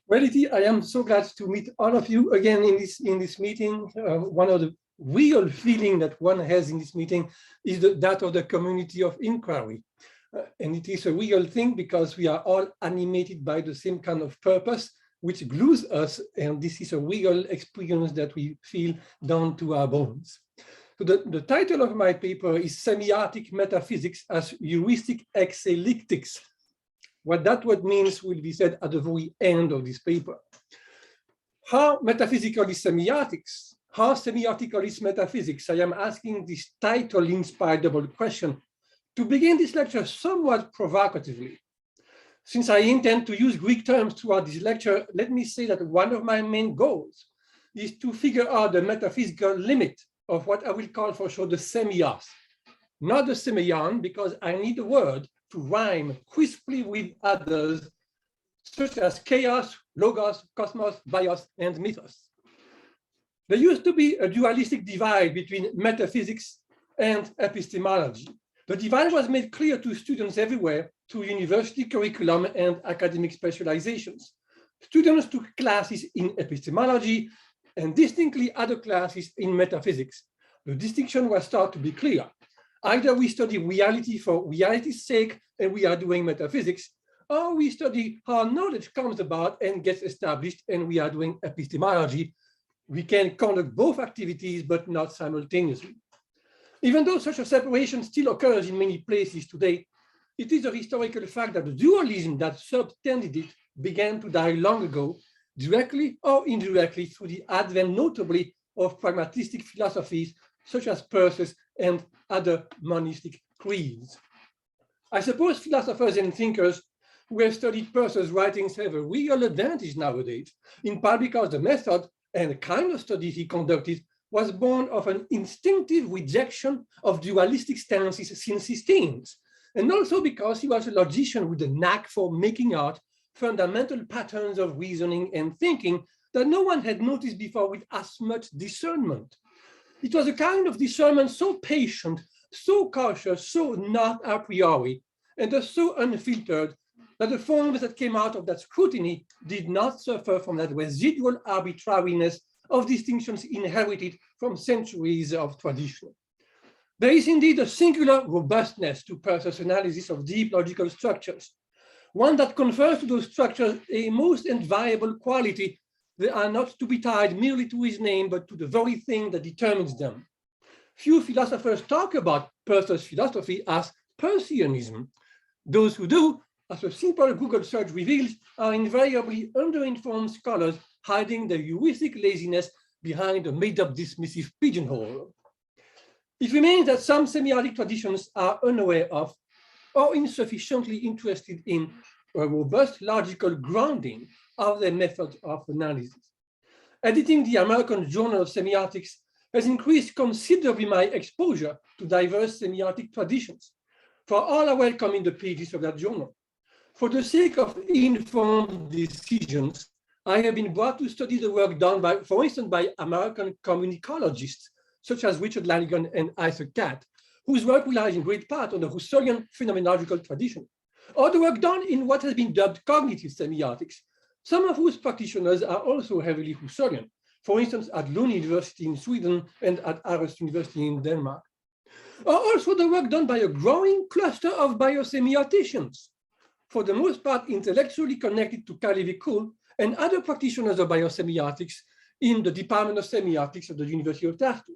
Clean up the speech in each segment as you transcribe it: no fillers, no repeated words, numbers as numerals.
Well, I am so glad to meet all of you again in this meeting. One of the real feeling that one has in this meeting is that of the community of inquiry. And it is a real thing because we are all animated by the same kind of purpose, which glues us. And this is a real experience that we feel down to our bones. So the title of my paper is Semiotic Metaphysics as Heuristic Exelíctics. What that word means will be said at the very end of this paper. How metaphysical is semiotics? How semiotical is metaphysics? I am asking this title-inspired double question to begin this lecture somewhat provocatively. Since I intend to use Greek terms throughout this lecture, let me say that one of my main goals is to figure out the metaphysical limit of what I will call for sure the semios, not the semeion, because I need a word to rhyme crisply with others, such as chaos, logos, cosmos, bios, and mythos. There used to be a dualistic divide between metaphysics and epistemology. The divide was made clear to students everywhere through university curriculum and academic specializations. Students took classes in epistemology and distinctly other classes in metaphysics. The distinction was thought to be clear. Either we study reality for reality's sake and we are doing metaphysics, or we study how knowledge comes about and gets established and we are doing epistemology. We can conduct both activities, but not simultaneously. Even though such a separation still occurs in many places today, it is a historical fact that the dualism that subtended it began to die long ago, directly or indirectly through the advent notably of pragmatistic philosophies such as Perses and other monistic creeds. I suppose philosophers and thinkers who have studied Perses' writings have a real advantage nowadays, in part because the method and the kind of study he conducted was born of an instinctive rejection of dualistic stances since his teens, and also because he was a logician with a knack for making out fundamental patterns of reasoning and thinking that no one had noticed before with as much discernment. It was a kind of discernment so patient, so cautious, so not a priori, and thus so unfiltered that the forms that came out of that scrutiny did not suffer from that residual arbitrariness of distinctions inherited from centuries of tradition. There is indeed a singular robustness to Perses' analysis of deep logical structures, one that confers to those structures a most inviolable quality. They are not to be tied merely to his name, but to the very thing that determines them. Few philosophers talk about Perses' philosophy as Persianism. Those who do, as a simple Google search reveals, are invariably underinformed scholars hiding their heuristic laziness behind a made-up dismissive pigeonhole. It remains that some semiotic traditions are unaware of or insufficiently interested in a robust logical grounding of their methods of analysis. Editing the American Journal of Semiotics has increased considerably my exposure to diverse semiotic traditions. For all, I welcome in the pages of that journal. For the sake of informed decisions, I have been brought to study the work done by, for instance, by American communicologists, such as Richard Lanigan and Isaac Catt, whose work relies in great part on the Husserlian phenomenological tradition, or the work done in what has been dubbed cognitive semiotics, some of whose practitioners are also heavily Husserlian, for instance, at Lund University in Sweden and at Aarhus University in Denmark. Or also the work done by a growing cluster of biosemioticians, for the most part intellectually connected to Ahti-Veikko and other practitioners of biosemiotics in the Department of Semiotics at the University of Tartu.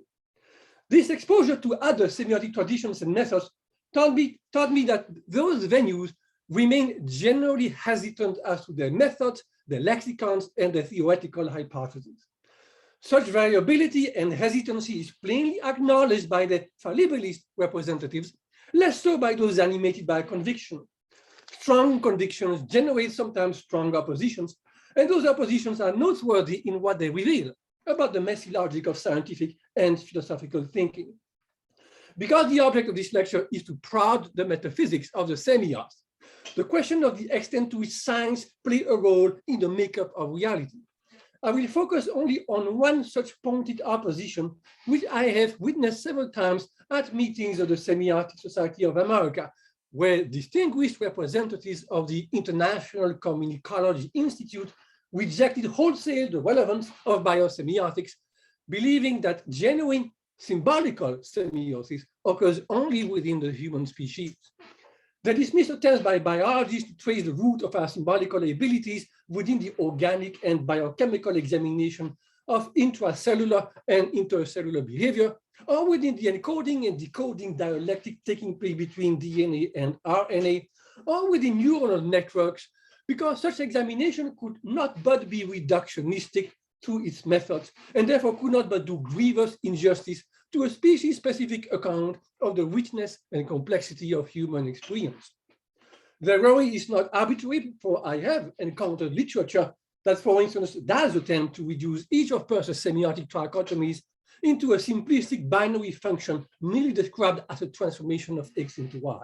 This exposure to other semiotic traditions and methods taught me that those venues remain generally hesitant as to their methods, their lexicons, and their theoretical hypotheses. Such variability and hesitancy is plainly acknowledged by the fallibilist representatives, less so by those animated by conviction. Strong convictions generate sometimes strong oppositions, and those oppositions are noteworthy in what they reveal about the messy logic of scientific and philosophical thinking. Because the object of this lecture is to prod the metaphysics of the semios, the question of the extent to which science plays a role in the makeup of reality, I will focus only on one such pointed opposition, which I have witnessed several times at meetings of the Semiotic Society of America, where distinguished representatives of the International Communicology Institute rejected wholesale the relevance of biosemiotics, believing that genuine symbolical semiosis occurs only within the human species. They dismissed attempts by biologists to trace the root of our symbolical abilities within the organic and biochemical examination of intracellular and intercellular behavior, or within the encoding and decoding dialectic taking place between DNA and RNA, or within neuronal networks, because such examination could not but be reductionistic through its methods, and therefore could not but do grievous injustice to a species-specific account of the richness and complexity of human experience. The error is not arbitrary, for I have encountered literature that, for instance, does attempt to reduce each of Peirce's semiotic trichotomies into a simplistic binary function merely described as a transformation of X into Y.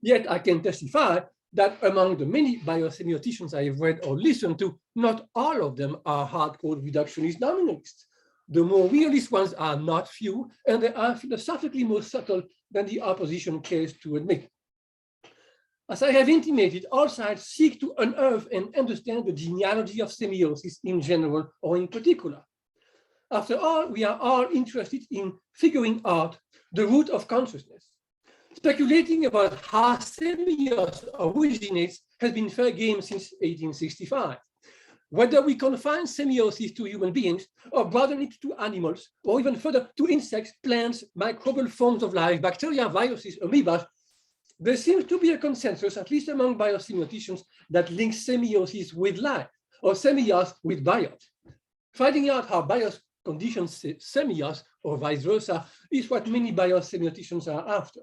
Yet I can testify that among the many biosemioticians I have read or listened to, not all of them are hardcore reductionist nominalists. The more realist ones are not few, and they are philosophically more subtle than the opposition cares to admit. As I have intimated, all sides seek to unearth and understand the genealogy of semiosis in general or in particular. After all, we are all interested in figuring out the root of consciousness. Speculating about how semiosis originates has been fair game since 1865. Whether we confine semiosis to human beings or broaden it to animals, or even further to insects, plants, microbial forms of life, bacteria, viruses, amoebas, there seems to be a consensus, at least among biosemioticians, that links semiosis with life, or semios with bios. Finding out how bios conditions semios, or vice versa, is what many biosemioticians are after.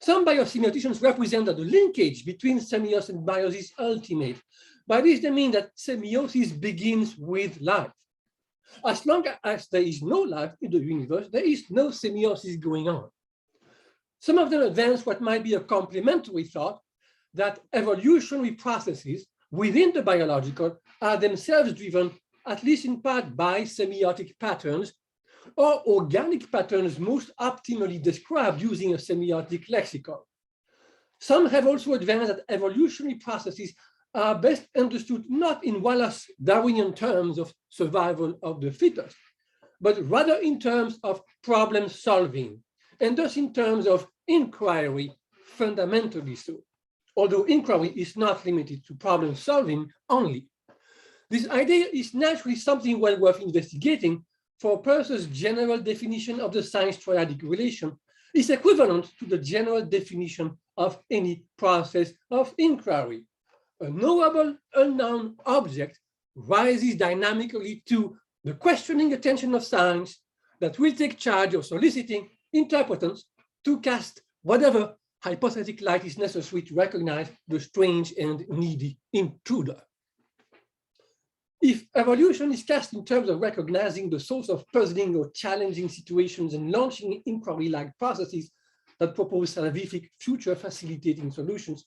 Some biosemioticians represent that the linkage between semios and bios is ultimate. By this, they mean that semiosis begins with life. As long as there is no life in the universe, there is no semiosis going on. Some of them advance what might be a complementary thought that evolutionary processes within the biological are themselves driven, at least in part, by semiotic patterns, or organic patterns most optimally described using a semiotic lexicon. Some have also advanced that evolutionary processes are best understood not in Wallace Darwinian terms of survival of the fittest, but rather in terms of problem solving, and thus in terms of inquiry, fundamentally so, although inquiry is not limited to problem solving only. This idea is naturally something well worth investigating, for Peirce's general definition of the science-triadic relation is equivalent to the general definition of any process of inquiry. A knowable, unknown object rises dynamically to the questioning attention of science that will take charge of soliciting interpretants to cast whatever hypothetic light is necessary to recognize the strange and needy intruder. If evolution is cast in terms of recognizing the source of puzzling or challenging situations and launching inquiry-like processes that propose salvific future facilitating solutions,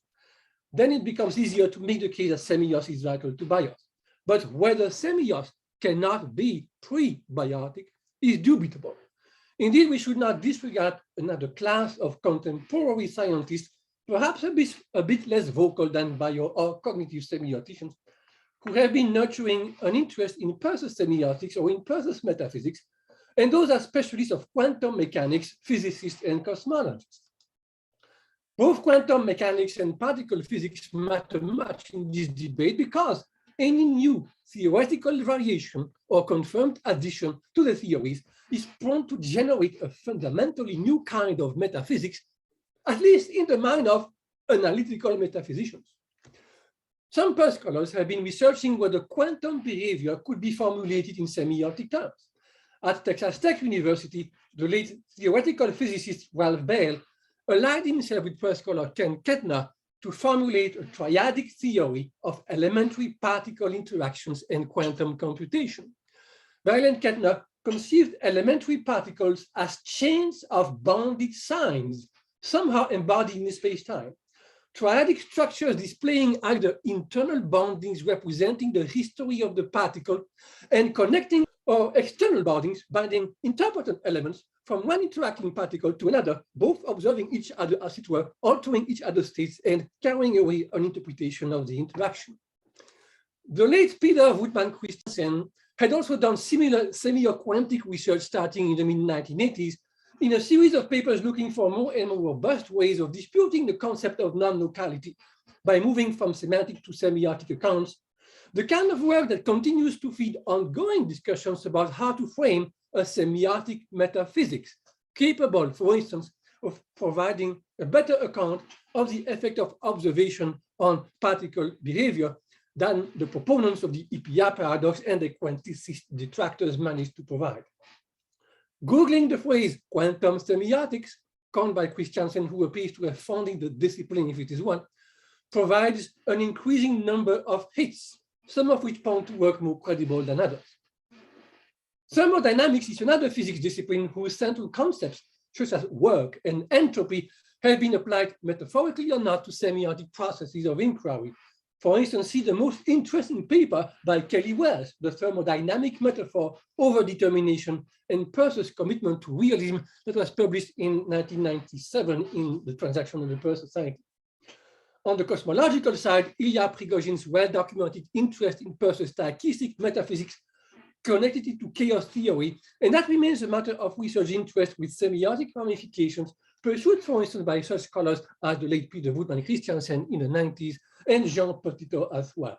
then it becomes easier to make the case that semios is vital to bios. But whether semios cannot be pre-biotic is dubitable. Indeed, we should not disregard another class of contemporary scientists, perhaps a bit less vocal than bio or cognitive semioticians, who have been nurturing an interest in Peirce's semiotics or in Peirce's metaphysics, and those are specialists of quantum mechanics, physicists, and cosmologists. Both quantum mechanics and particle physics matter much in this debate because any new theoretical variation or confirmed addition to the theories is prone to generate a fundamentally new kind of metaphysics, at least in the mind of analytical metaphysicians. Some Peirce scholars have been researching whether quantum behavior could be formulated in semiotic terms. At Texas Tech University, the late theoretical physicist Ralph Bell allied himself with Peirce scholar Ken Kettner to formulate a triadic theory of elementary particle interactions and quantum computation. Bell and Kettner conceived elementary particles as chains of bounded signs, somehow embodied in space-time. Triadic structures displaying either internal boundings representing the history of the particle and connecting or external boundings binding interpreted elements from one interacting particle to another, both observing each other as it were, altering each other's states and carrying away an interpretation of the interaction. The late Peter Woodman Christiansen had also done similar semioquantic research starting in the mid-1980s in a series of papers looking for more and more robust ways of disputing the concept of non-locality by moving from semantic to semiotic accounts, the kind of work that continues to feed ongoing discussions about how to frame a semiotic metaphysics, capable, for instance, of providing a better account of the effect of observation on particle behavior than the proponents of the EPR paradox and the quanticist detractors managed to provide. Googling the phrase quantum semiotics, coined by Christiansen, who appears to have founded the discipline if it is one, provides an increasing number of hits, some of which point to work more credible than others. Thermodynamics is another physics discipline whose central concepts, such as work and entropy, have been applied metaphorically or not to semiotic processes of inquiry. For instance, see the most interesting paper by Kelly Wells, The Thermodynamic Metaphor, Overdetermination, and Peirce's Commitment to Realism, that was published in 1997 in the Transaction of the Peirce Society. On the cosmological side, Ilya Prigozhin's well-documented interest in Peirce's stochastic metaphysics connected it to chaos theory, and that remains a matter of research interest with semiotic ramifications pursued, for instance, by such scholars as the late Peter Woodman Christiansen in the 90s and Jean Petitot as well.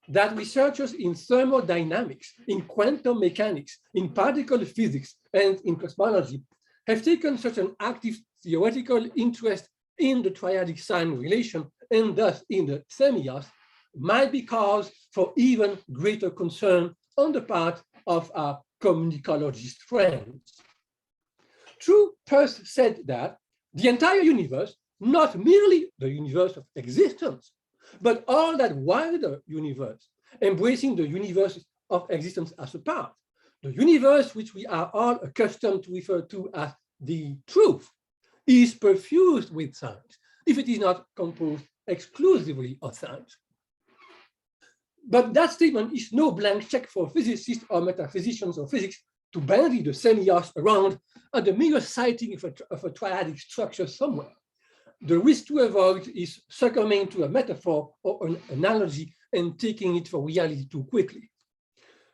That researchers in thermodynamics, in quantum mechanics, in particle physics, and in cosmology have taken such an active theoretical interest in the triadic sign relation and thus in the semios might be cause for even greater concern on the part of our communicologist friends. True, Peirce said that the entire universe, not merely the universe of existence, but all that wider universe, embracing the universe of existence as a part, the universe which we are all accustomed to refer to as the truth, is perfused with signs, if it is not composed exclusively of signs. But that statement is no blank check for physicists or metaphysicians or physics to bandy the semios around at the mere citing of a triadic structure somewhere. The risk to avoid is succumbing to a metaphor or an analogy and taking it for reality too quickly.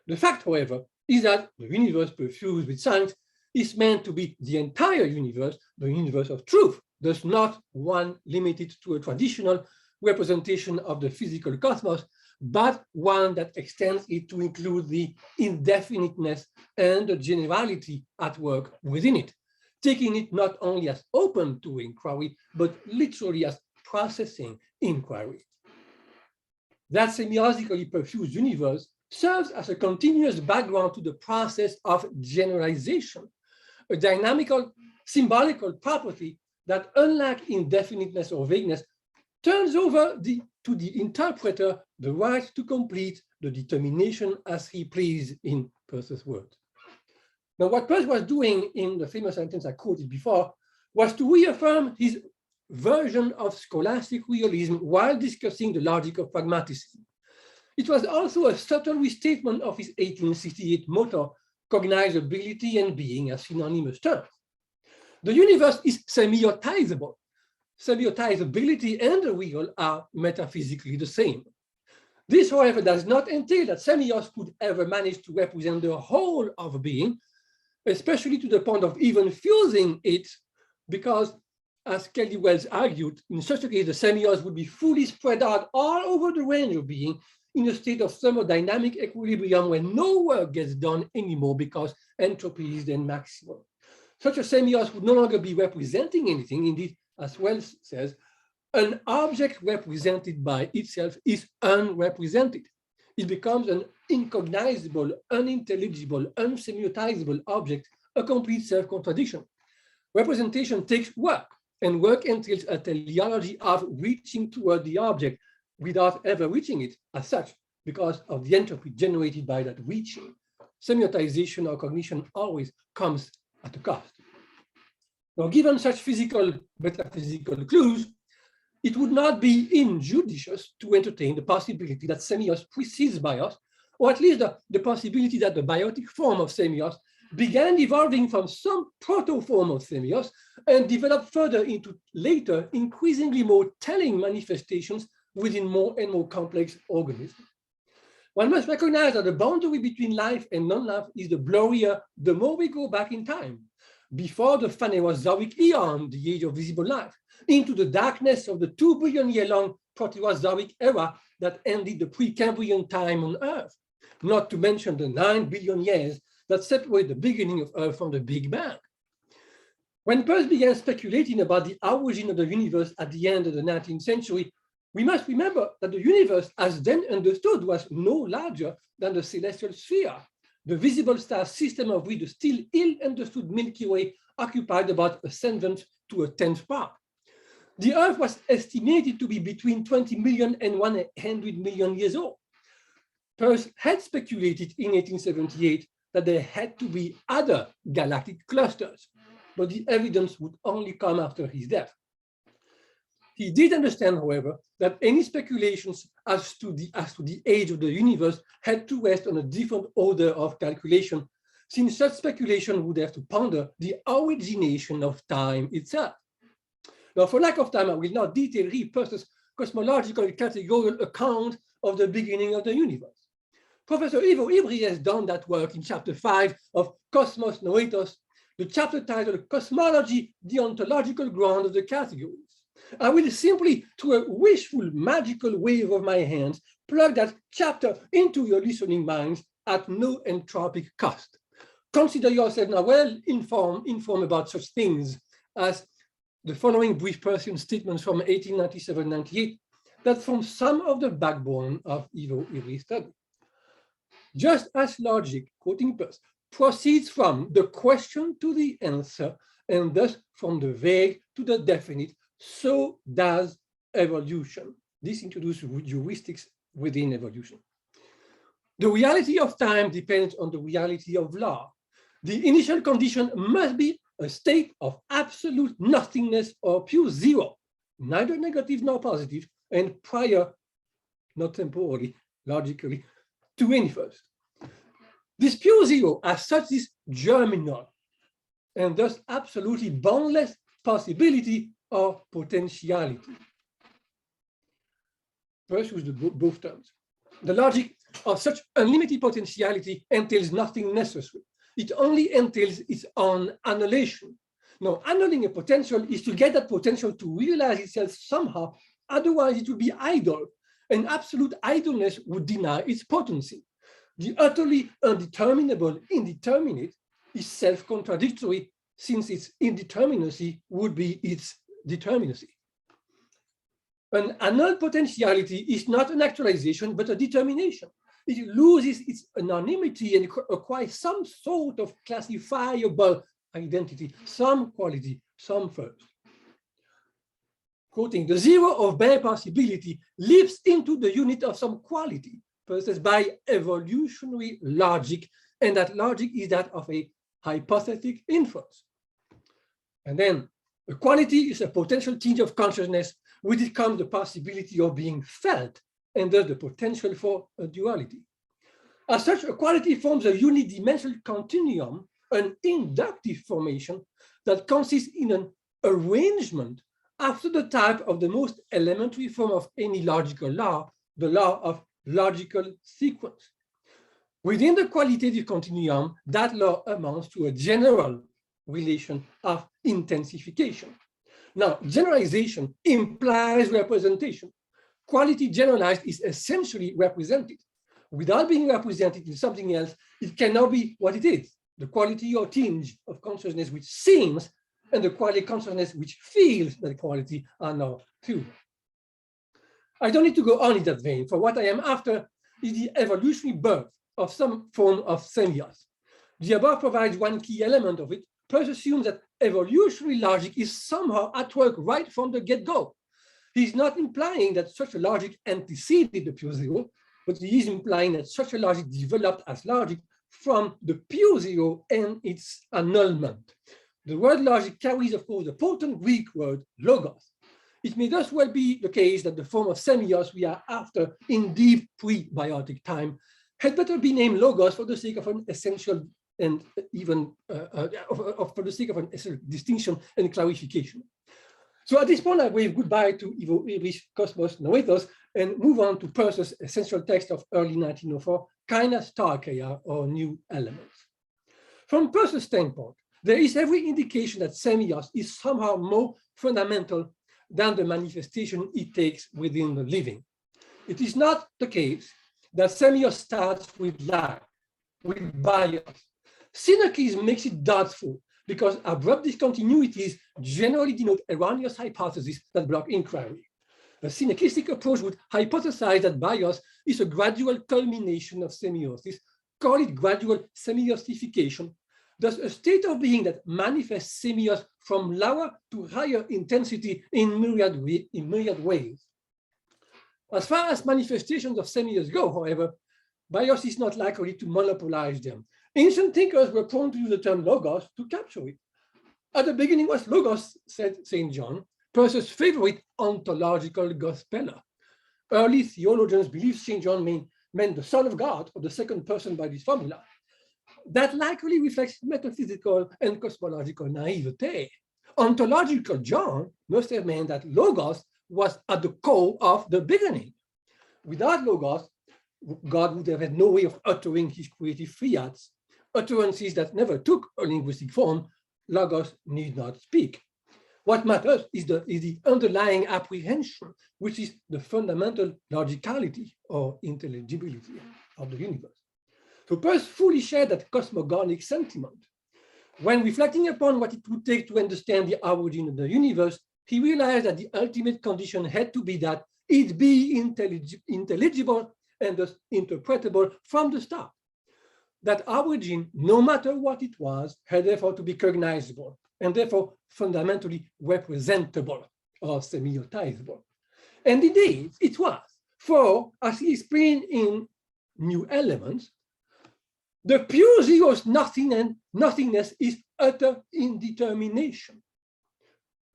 The fact, however, is that the universe perfused with signs is meant to be the entire universe, the universe of truth, thus not one limited to a traditional representation of the physical cosmos, but one that extends it to include the indefiniteness and the generality at work within it, taking it not only as open to inquiry, but literally as processing inquiry. That semiosically perfused universe serves as a continuous background to the process of generalization, a dynamical, symbolical property that, unlike indefiniteness or vagueness, turns over to the interpreter the right to complete the determination as he pleased in Peirce's words. Now, what Peirce was doing in the famous sentence I quoted before was to reaffirm his version of scholastic realism while discussing the logic of pragmatism. It was also a subtle restatement of his 1868 motto, cognizability and being as synonymous terms. The universe is semiotizable. Semiotizability and the real are metaphysically the same. This, however, does not entail that semios could ever manage to represent the whole of being, especially to the point of even fusing it, because, as Kelly Wells argued, in such a case, the semios would be fully spread out all over the range of being in a state of thermodynamic equilibrium where no work gets done anymore because entropy is then maximum. Such a semios would no longer be representing anything. Indeed, as Wells says, an object represented by itself is unrepresented. It becomes an incognizable, unintelligible, unsemiotizable object, a complete self-contradiction. Representation takes work, and work entails a teleology of reaching toward the object without ever reaching it as such, because of the entropy generated by that reaching. Semiotization or cognition always comes at a cost. Now, given such physical, metaphysical clues, it would not be injudicious to entertain the possibility that semios precedes bios, or at least the possibility that the biotic form of semios began evolving from some proto-form of semios and developed further into later, increasingly more telling manifestations within more and more complex organisms. One must recognize that the boundary between life and non-life is the blurrier the more we go back in time, before the Phanerozoic eon, the age of visible life, into the darkness of the 2 billion year long Proterozoic era that ended the Precambrian time on Earth, not to mention the 9 billion years that separate the beginning of Earth from the Big Bang. When Peirce began speculating about the origin of the universe at the end of the 19th century, we must remember that the universe, as then understood, was no larger than the celestial sphere, the visible star system of which the still ill-understood Milky Way occupied about 1/7 to 1/10 part. The Earth was estimated to be between 20 million and 100 million years old. Peirce had speculated in 1878 that there had to be other galactic clusters, but the evidence would only come after his death. He did understand, however, that any speculations as to the age of the universe had to rest on a different order of calculation, since such speculation would have to ponder the origination of time itself. Now, for lack of time, I will not detail Peirce's cosmological categorical account of the beginning of the universe. Professor Ivo Ibri has done that work in chapter 5 of Cosmos Noetos, the chapter titled Cosmology, the Ontological Ground of the Categories. I will simply, through a wishful magical wave of my hands, plug that chapter into your listening minds at no entropic cost. Consider yourself now well informed about such things as the following brief Peircean statements from 1897-98 that form some of the backbone of Ivo Ibri's study. Just as logic, quoting Peirce, proceeds from the question to the answer, and thus from the vague to the definite, so does evolution. This introduces heuristics within evolution. The reality of time depends on the reality of law. The initial condition must be a state of absolute nothingness or pure zero, neither negative nor positive, and prior, not temporally, logically, to any first. This pure zero as such is germinal, and thus absolutely boundless possibility or potentiality. First, use both terms. The logic of such unlimited potentiality entails nothing necessary. It only entails its own annihilation. Now, annulling a potential is to get that potential to realize itself somehow, otherwise it would be idle, and absolute idleness would deny its potency. The utterly undeterminable indeterminate is self-contradictory, since its indeterminacy would be its determinacy. An annulled potentiality is not an actualization, but a determination. It loses its anonymity and acquires some sort of classifiable identity, some quality, some first. Quoting, the zero of bare possibility leaps into the unit of some quality, possessed by evolutionary logic, and that logic is that of a hypothetic inference. And then a quality is a potential tinge of consciousness, with it comes the possibility of being felt, and thus the potential for a duality. As such, a quality forms a unidimensional continuum, an inductive formation that consists in an arrangement after the type of the most elementary form of any logical law, the law of logical sequence. Within the qualitative continuum, that law amounts to a general relation of intensification. Now, generalization implies representation. Quality generalized is essentially represented. Without being represented in something else, it cannot be what it is, the quality or tinge of consciousness which seems, and the quality of consciousness which feels that quality are now two. I don't need to go on in that vein, for what I am after is the evolutionary birth of some form of semios. The above provides one key element of it. Peirce assumes that evolutionary logic is somehow at work right from the get-go. He's not implying that such a logic anteceded the pure zero, but he is implying that such a logic developed as logic from the pure zero and its annulment. The word logic carries, of course, the potent Greek word logos. It may thus well be the case that the form of semios we are after in deep pre-biotic time had better be named logos for the sake of an essential and even for the sake of an essential distinction and clarification. So at this point, I wave goodbye to Ivo Ibri's Cosmos Noetos and move on to Peirce's essential text of early 1904, Kainas or new elements. From Peirce's standpoint, there is every indication that semios is somehow more fundamental than the manifestation it takes within the living. It is not the case that semios starts with lack, with bias. Synergism makes it doubtful because abrupt discontinuities generally denote erroneous hypotheses that block inquiry. A synergistic approach would hypothesize that bias is a gradual culmination of semiosis, call it gradual semiosification, thus a state of being that manifests semios from lower to higher intensity in myriad ways. As far as manifestations of semios go, however, bias is not likely to monopolize them. Ancient thinkers were prone to use the term logos to capture it. At the beginning was logos, said St. John, Peirce's favorite ontological gospeller. Early theologians believed St. John meant the Son of God, or the second person by this formula. That likely reflects metaphysical and cosmological naivete. Ontological John must have meant that logos was at the core of the beginning. Without logos, God would have had no way of uttering his creative fiats. Utterances that never took a linguistic form, logos need not speak. What matters is the underlying apprehension, which is the fundamental logicality or intelligibility of the universe. So Peirce fully shared that cosmogonic sentiment. When reflecting upon what it would take to understand the origin of the universe, he realized that the ultimate condition had to be that it be intelligible and thus interpretable from the start. That origin, no matter what it was, had therefore to be cognizable and therefore fundamentally representable or semiotizable. And indeed, it was. For, as he explained in New Elements, the pure zero's nothingness is utter indetermination.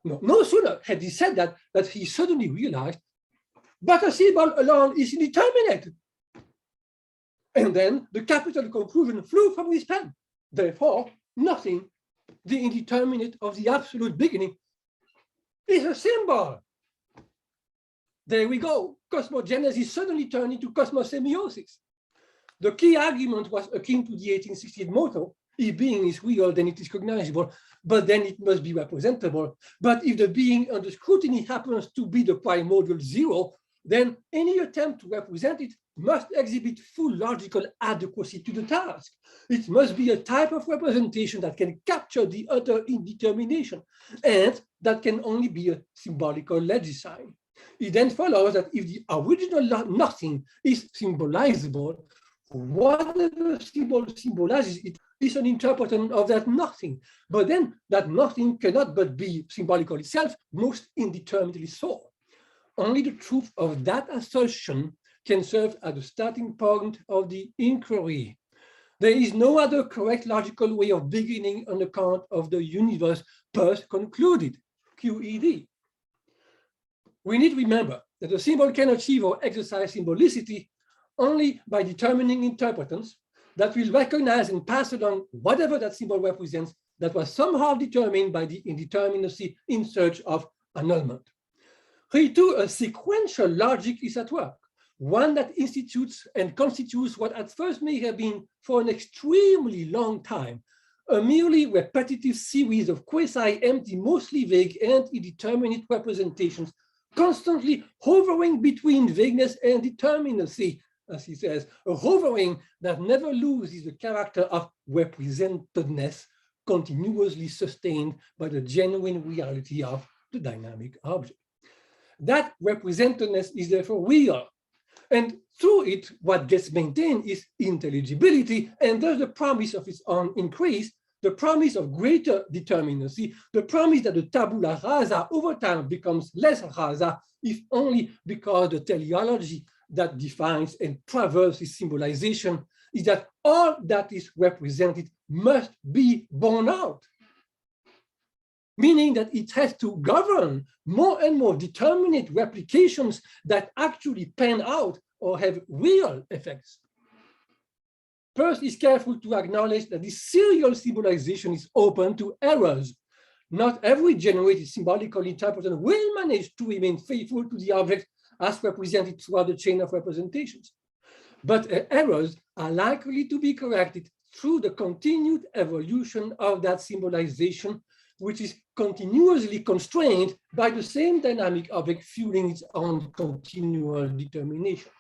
No sooner had he said that he suddenly realized, but a symbol alone is indeterminate. And then the capital conclusion flew from his pen. Therefore, nothing, the indeterminate of the absolute beginning, is a symbol. There we go. Cosmogenesis suddenly turned into cosmosemiosis. The key argument was akin to the 1868 motto, if being is real, then it is cognizable, but then it must be representable. But if the being under scrutiny happens to be the primordial zero, then any attempt to represent it must exhibit full logical adequacy to the task. It must be a type of representation that can capture the utter indetermination, and that can only be a symbolical legisign. It then follows that if the original nothing is symbolizable, whatever symbol symbolizes it is an interpretation of that nothing. But then that nothing cannot but be symbolical itself, most indeterminately so. Only the truth of that assertion can serve as the starting point of the inquiry. There is no other correct logical way of beginning an account of the universe, Peirce concluded, QED. We need to remember that a symbol can achieve or exercise symbolicity only by determining interpretants that will recognize and pass along whatever that symbol represents that was somehow determined by the indeterminacy in search of annulment. Here too, a sequential logic is at work, one that institutes and constitutes what at first may have been for an extremely long time a merely repetitive series of quasi-empty, mostly vague and indeterminate representations, constantly hovering between vagueness and determinacy, as he says, a hovering that never loses the character of representedness, continuously sustained by the genuine reality of the dynamic object. That representedness is therefore real, and through it, what gets maintained is intelligibility, and thus the promise of its own increase, the promise of greater determinacy, the promise that the tabula rasa over time becomes less rasa, if only because the teleology that defines and traverses symbolization is that all that is represented must be borne out, meaning that it has to govern more and more determinate replications that actually pan out or have real effects. Peirce is careful to acknowledge that this serial symbolization is open to errors. Not every generated symbolical interpreter will manage to remain faithful to the object as represented throughout the chain of representations. But errors are likely to be corrected through the continued evolution of that symbolization, which is continuously constrained by the same dynamic object fueling its own continual determination.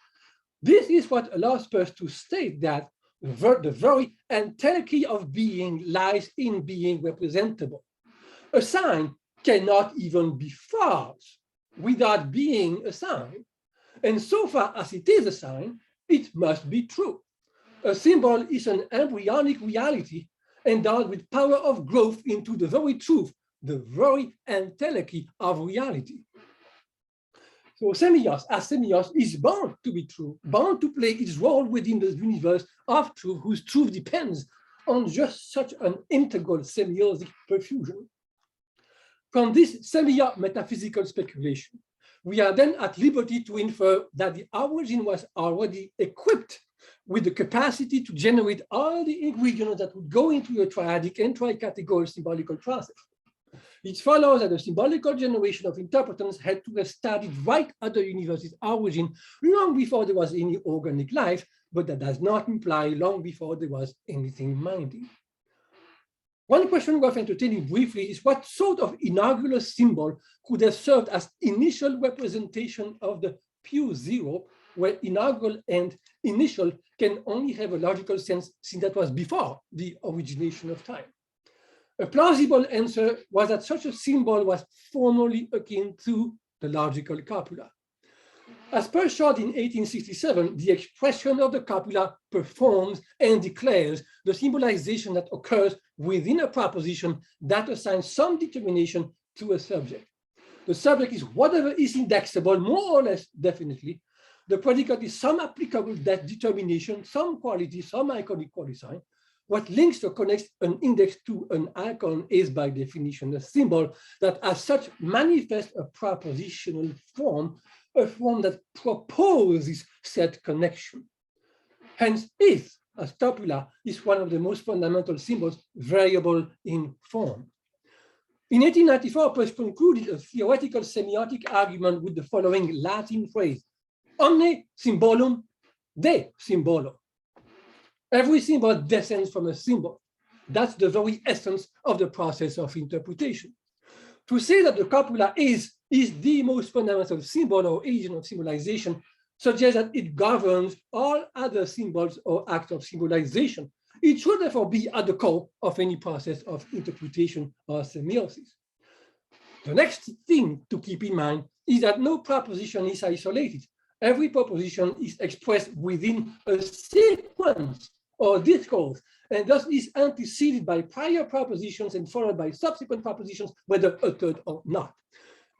This is what allows us to state that the very entelechy of being lies in being representable. A sign cannot even be false without being a sign. And so far as it is a sign, it must be true. A symbol is an embryonic reality endowed with power of growth into the very truth, the very entelechy of reality. So semios is bound to be true, bound to play its role within the universe of truth, whose truth depends on just such an integral semiotic perfusion. From this semio-metaphysical speculation, we are then at liberty to infer that the origin was already equipped with the capacity to generate all the ingredients that would go into a triadic and tricategorical symbolical process. It follows that the symbolical generation of interpretants had to have started right at the universe's origin long before there was any organic life, but that does not imply long before there was anything minding. One question worth entertaining briefly is what sort of inaugural symbol could have served as initial representation of the pure zero, where inaugural and initial can only have a logical sense since that was before the origination of time. A plausible answer was that such a symbol was formally akin to the logical copula. As per Short in 1867, the expression of the copula performs and declares the symbolization that occurs within a proposition that assigns some determination to a subject. The subject is whatever is indexable, more or less definitely. The predicate is some applicable determination, some quality, some iconic qualisign. What links or connects an index to an icon is by definition a symbol that as such manifests a propositional form, a form that proposes said connection. Hence, if, as copula, is one of the most fundamental symbols variable in form. In 1894, Peirce concluded a theoretical semiotic argument with the following Latin phrase, omne symbolum de symbolo. Every symbol descends from a symbol. That's the very essence of the process of interpretation. To say that the copula is the most fundamental symbol or agent of symbolization suggests that it governs all other symbols or acts of symbolization. It should therefore be at the core of any process of interpretation or semiosis. The next thing to keep in mind is that no proposition is isolated. Every proposition is expressed within a sequence or discourse, and thus is anteceded by prior propositions and followed by subsequent propositions, whether uttered or not.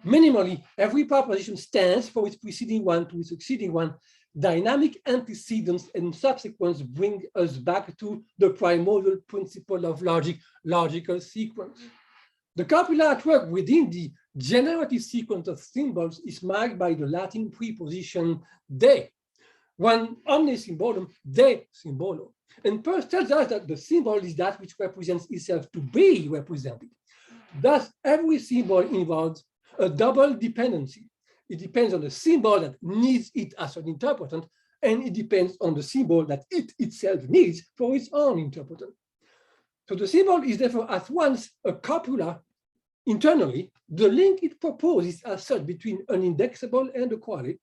Minimally, every proposition stands for its preceding one to its succeeding one. Dynamic antecedents and subsequents bring us back to the primordial principle of logic, logical sequence. The copula at work within the generative sequence of symbols is marked by the Latin preposition de, one omne symbolum de symbolo. And Peirce tells us that the symbol is that which represents itself to be represented. Thus, every symbol involves a double dependency. It depends on the symbol that needs it as an interpretant, and it depends on the symbol that it itself needs for its own interpretant. So the symbol is therefore at once a copula internally, the link it proposes as such between an indexable and a quality,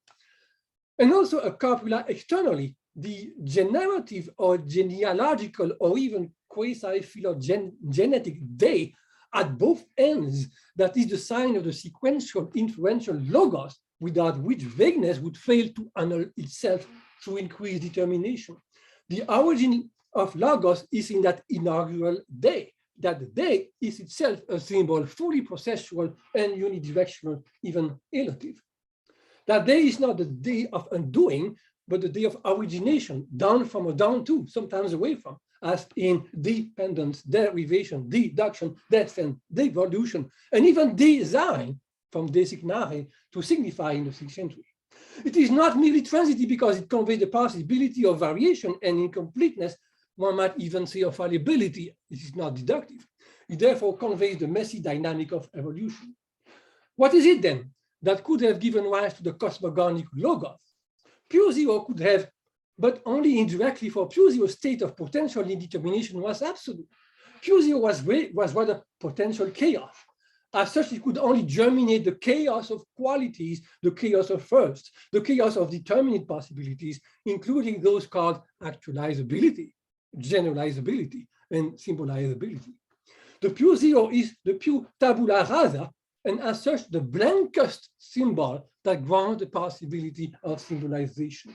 and also a copula externally, the generative or genealogical or even quasi-phylogenetic de at both ends, that is the sign of the sequential inferential logos, without which vagueness would fail to annul itself through increased determination. The origin of logos is in that inaugural de, that the de is itself a symbol fully processual and unidirectional, even ilative. That de is not the de of undoing, but the de of origination, down from or down to, sometimes away from, as in dependence, derivation, deduction, descent, devolution, and even design, from designare to signify in the 6th century. It is not merely transitive because it conveys the possibility of variation and incompleteness, one might even say of fallibility. It is not deductive. It therefore conveys the messy dynamic of evolution. What is it then? that could have given rise to the cosmogonic logos. Pure zero could have, but only indirectly, for pure zero state of potential indetermination was absolute. Pure zero was rather potential chaos. As such, it could only germinate the chaos of qualities, the chaos of firsts, the chaos of determinate possibilities, including those called actualizability, generalizability, and symbolizability. The pure zero is the pure tabula rasa, and as such, the blankest symbol that grants the possibility of symbolization.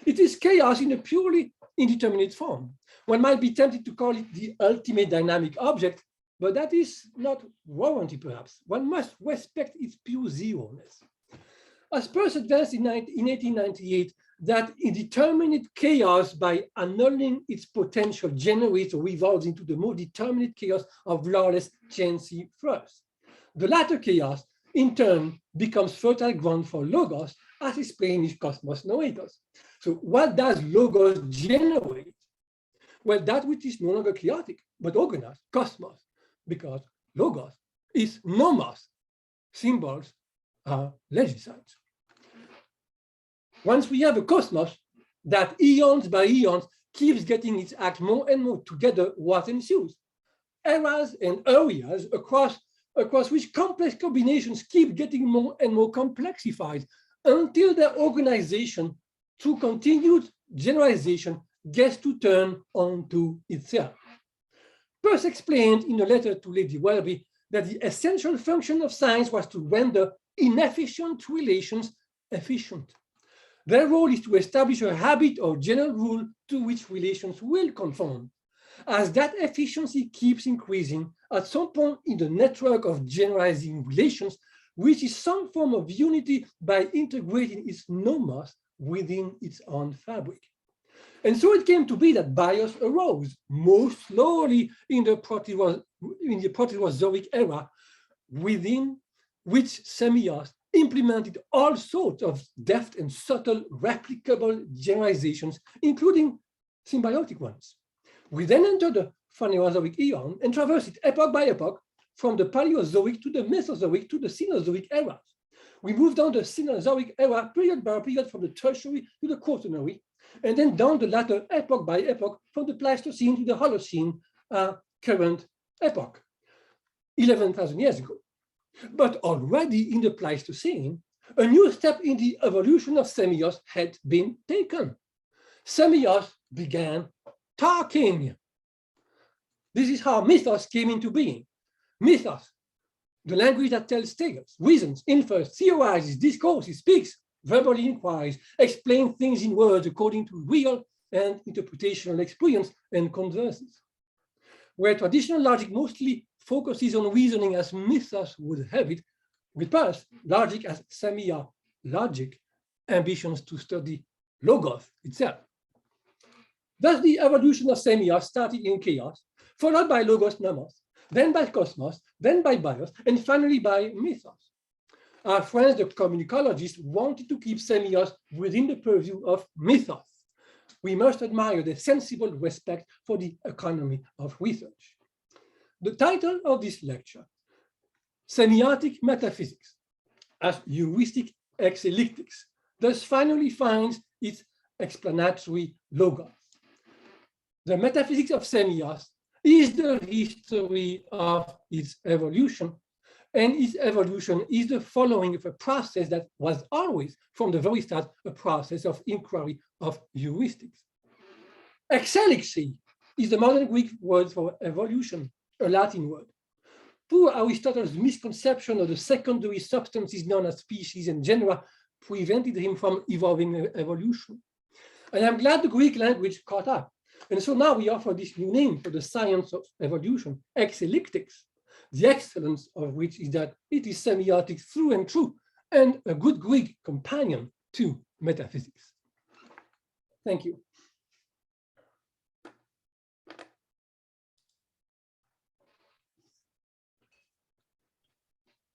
It is chaos in a purely indeterminate form. One might be tempted to call it the ultimate dynamic object, but that is not warranted, perhaps. One must respect its pure zero-ness. As Peirce advanced in 1898, that indeterminate chaos, by annulling its potential, generates or evolves into the more determinate chaos of lawless, chancy firsts. The latter chaos, in turn, becomes fertile ground for logos, as explained in Cosmos Noetos. So what does logos generate? Well, that which is no longer chaotic, but organized, cosmos, because logos is nomos. Symbols are legicides. Once we have a cosmos that eons by eons keeps getting its act more and more together, what ensues? Eras and areas across which complex combinations keep getting more and more complexified until their organization, through continued generalization, gets to turn onto itself. Peirce explained in a letter to Lady Welby that the essential function of science was to render inefficient relations efficient. Their role is to establish a habit or general rule to which relations will conform. As that efficiency keeps increasing, at some point in the network of generalizing relations, reaches some form of unity by integrating its nomos within its own fabric. And so it came to be that bias arose most slowly in the Proterozoic era, within which semios implemented all sorts of deft and subtle replicable generalizations, including symbiotic ones. We then enter the Phanerozoic eon and traverse it epoch by epoch, from the Paleozoic to the Mesozoic to the Cenozoic eras. We moved down the Cenozoic era period by period, from the Tertiary to the Quaternary, and then down the latter epoch by epoch, from the Pleistocene to the Holocene, current epoch, 11,000 years ago. But already in the Pleistocene, a new step in the evolution of semios had been taken. Semios began talking. This is how mythos came into being. Mythos, the language that tells tales, reasons, infers, theorizes, discourses, speaks, verbally inquires, explains things in words according to real and interpretational experience, and converses. Where traditional logic mostly focuses on reasoning as mythos would have it, with Peirce, logic as semia logic, ambitions to study logos itself. Thus, the evolution of semios started in chaos, followed by logos nomos, then by cosmos, then by bios, and finally by mythos. Our friends, the communicologists, wanted to keep semios within the purview of mythos. We must admire the sensible respect for the economy of research. The title of this lecture, Semiotic Metaphysics as Heuristic Exelíctics, thus finally finds its explanatory logos. The metaphysics of semios is the history of its evolution, and its evolution is the following of a process that was always, from the very start, a process of inquiry of heuristics. Exelixy is the modern Greek word for evolution, a Latin word. Poor Aristotle's misconception of the secondary substances known as species and genera prevented him from evolving evolution. And I'm glad the Greek language caught up. And so now we offer this new name for the science of evolution, exelíctics, the excellence of which is that it is semiotic through and through, and a good Greek companion to metaphysics. Thank you.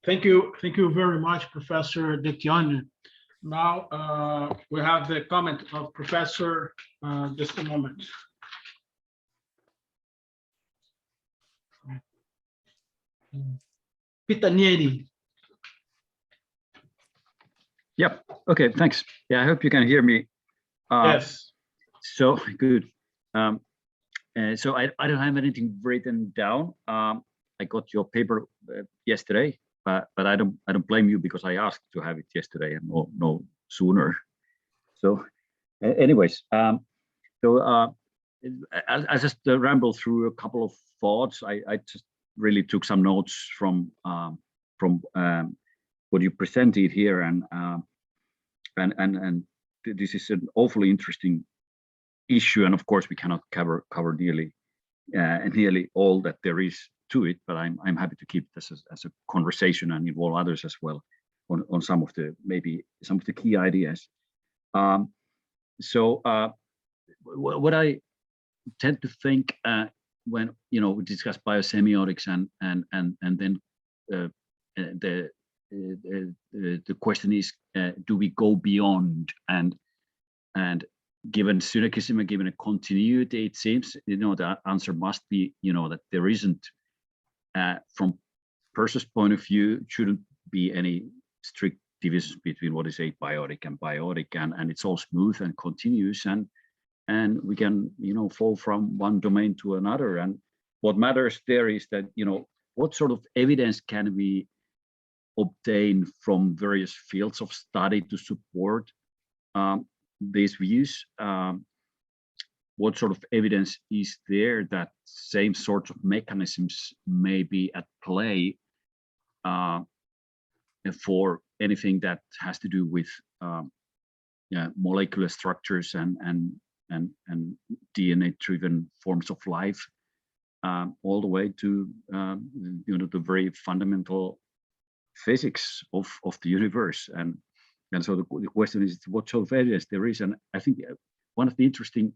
Thank you very much, Professor De Tienne. Now we have the comment of Professor, just a moment. Pietarinen. Yep. Okay, thanks. Yeah, I hope you can hear me. Yes. So good. So I don't have anything written down. I got your paper yesterday, but I don't blame you because I asked to have it yesterday and no sooner. So, anyways, I just rambled through a couple of thoughts. I just really took some notes from what you presented here, and this is an awfully interesting issue, and of course we cannot cover nearly all that there is to it, but I'm happy to keep this as a conversation and involve others as well on some of the key ideas. So what I tend to think when we discuss biosemiotics and then the question is, do we go beyond and given synergism and given a continuity, it seems the answer must be that there isn't from Perse's point of view shouldn't be any strict divisions between what is abiotic and biotic, and it's all smooth and continuous, and we can fall from one domain to another. And what matters there is that what sort of evidence can we obtain from various fields of study to support these views. What sort of evidence is there that same sorts of mechanisms may be at play for anything that has to do with molecular structures and DNA-driven forms of life, all the way to the very fundamental physics of the universe. And so the question is what sort of evidence there is. And I think one of the interesting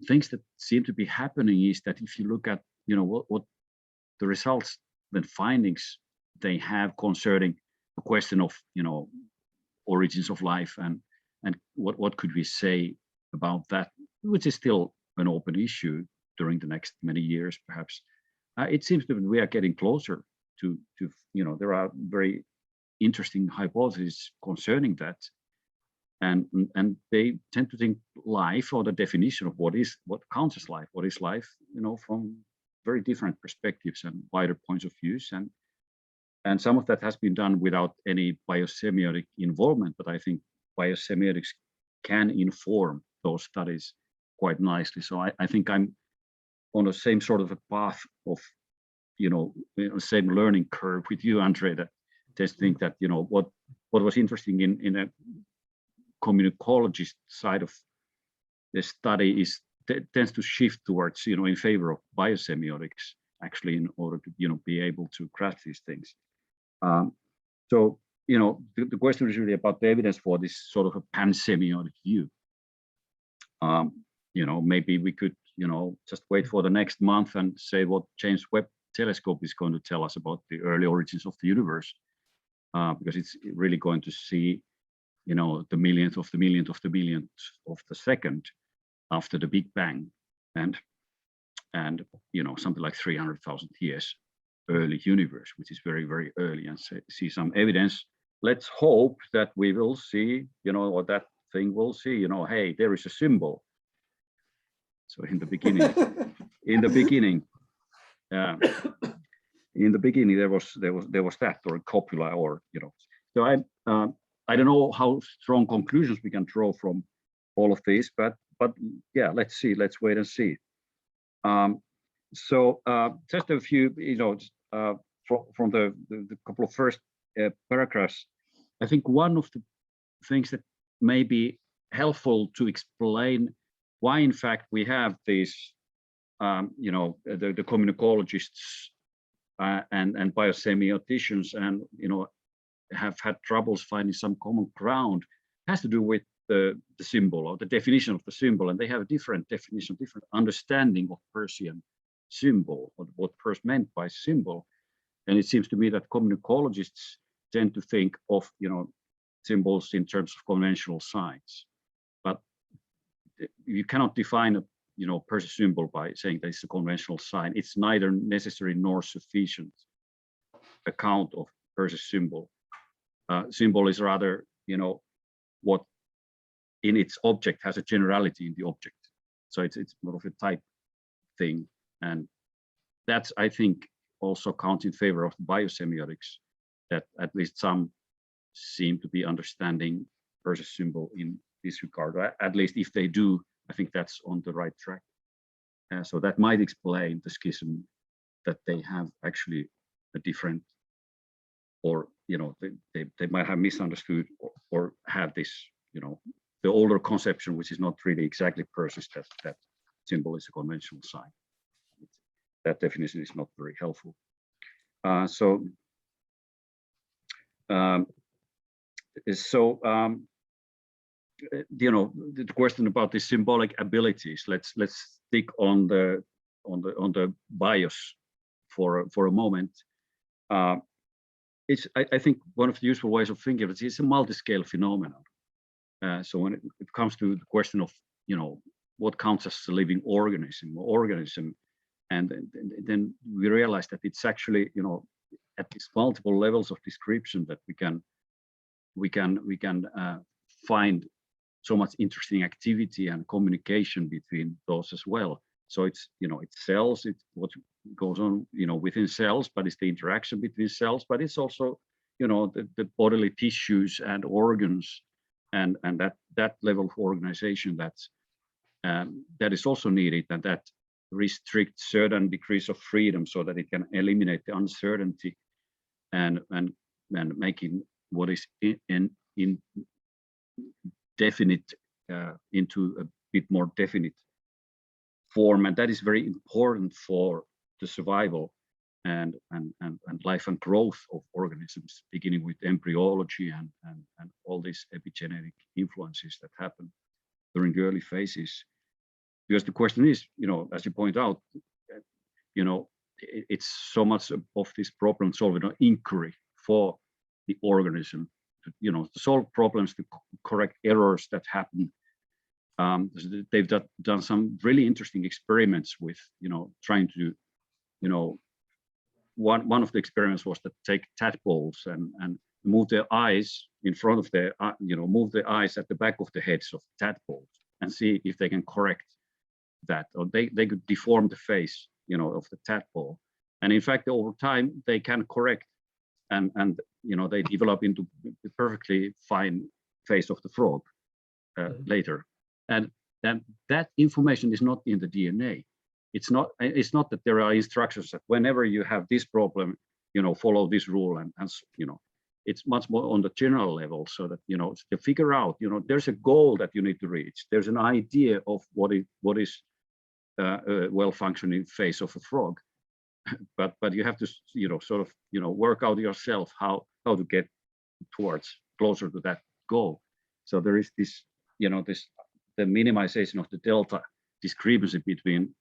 things that seem to be happening is that if you look at what the results and findings they have concerning the question of origins of life and what could we say about that, which is still an open issue during the next many years perhaps, it seems that we are getting closer to there are very interesting hypotheses concerning that, and they tend to think life, or the definition of what counts as life, what is life, from very different perspectives and wider points of views, and some of that has been done without any biosemiotic involvement, but I think biosemiotics can inform those studies quite nicely. So I think I'm on the same sort of a path of same learning curve with you, André, that just think that what was interesting in a communicologist side of the study is tends to shift towards in favor of biosemiotics, actually, in order to be able to grasp these things. So the question is really about the evidence for this sort of a pansemiotic view. Maybe we could just wait for the next month and say what James Webb telescope is going to tell us about the early origins of the universe, because it's really going to see the millionth of the millionth of the millionth of the second after the Big Bang, and something like 300,000 years early universe, which is very, very early, and see some evidence. Let's hope that we will see what that thing will see. Hey, there is a symbol. So in the beginning there was that, or a copula, or so I don't know how strong conclusions we can draw from all of these, but yeah, let's see, let's wait and see. So just a few from the couple of first paragraphs, I think one of the things that may be helpful to explain why in fact we have these the communicologists and biosemioticians and have had troubles finding some common ground, has to do with the symbol, or the definition of the symbol, and they have a different definition, different understanding of Persian symbol, or what Peirce meant by symbol. And it seems to me that communicologists tend to think of symbols in terms of conventional signs, but you cannot define a Persian symbol by saying that it's a conventional sign. It's neither necessary nor sufficient account of Persian symbol. Symbol is rather what in its object has a generality in the object. So it's more of a type thing, and that's, I think, also counts in favor of biosemiotics, that at least some seem to be understanding versus symbol in this regard. At least if they do, I think that's on the right track. So that might explain the schism, that they have actually a different, or they might have misunderstood or have this, the older conception, which is not really exactly persists, that symbol is a conventional sign. That definition is not very helpful. The question about the symbolic abilities. Let's stick on the bios for a moment. I think one of the useful ways of thinking of it is a multi-scale phenomenon. So when it comes to the question of what counts as a living organism, and then we realize that it's actually at these multiple levels of description that we can find so much interesting activity and communication between those as well. So it's it's cells, it's what goes on within cells, but it's the interaction between cells, but it's also the bodily tissues and organs, and that level of organization that is also needed, and that restricts certain degrees of freedom so that it can eliminate the uncertainty and making what is in definite into a bit more definite form. And that is very important for the survival and life and growth of organisms, beginning with embryology and all these epigenetic influences that happen during the early phases. Because the question is, as you point out, it's so much of this problem solving inquiry for the organism, to solve problems, to correct errors that happen. They've done some really interesting experiments with, trying to, one of the experiments was to take tadpoles and move their eyes in front of their, move the eyes at the back of the heads of tadpoles and see if they can correct that, or they could deform the face, of the tadpole. And in fact, over time, they can correct and they develop into the perfectly fine face of the frog later. And that information is not in the DNA. It's not that there are instructions that whenever you have this problem, follow this rule, and it's much more on the general level, so that to figure out, there's a goal that you need to reach. There's an idea of what is a well-functioning face of a frog, but you have to sort of work out yourself how to get towards closer to that goal. So there is this the minimization of the delta discrepancy between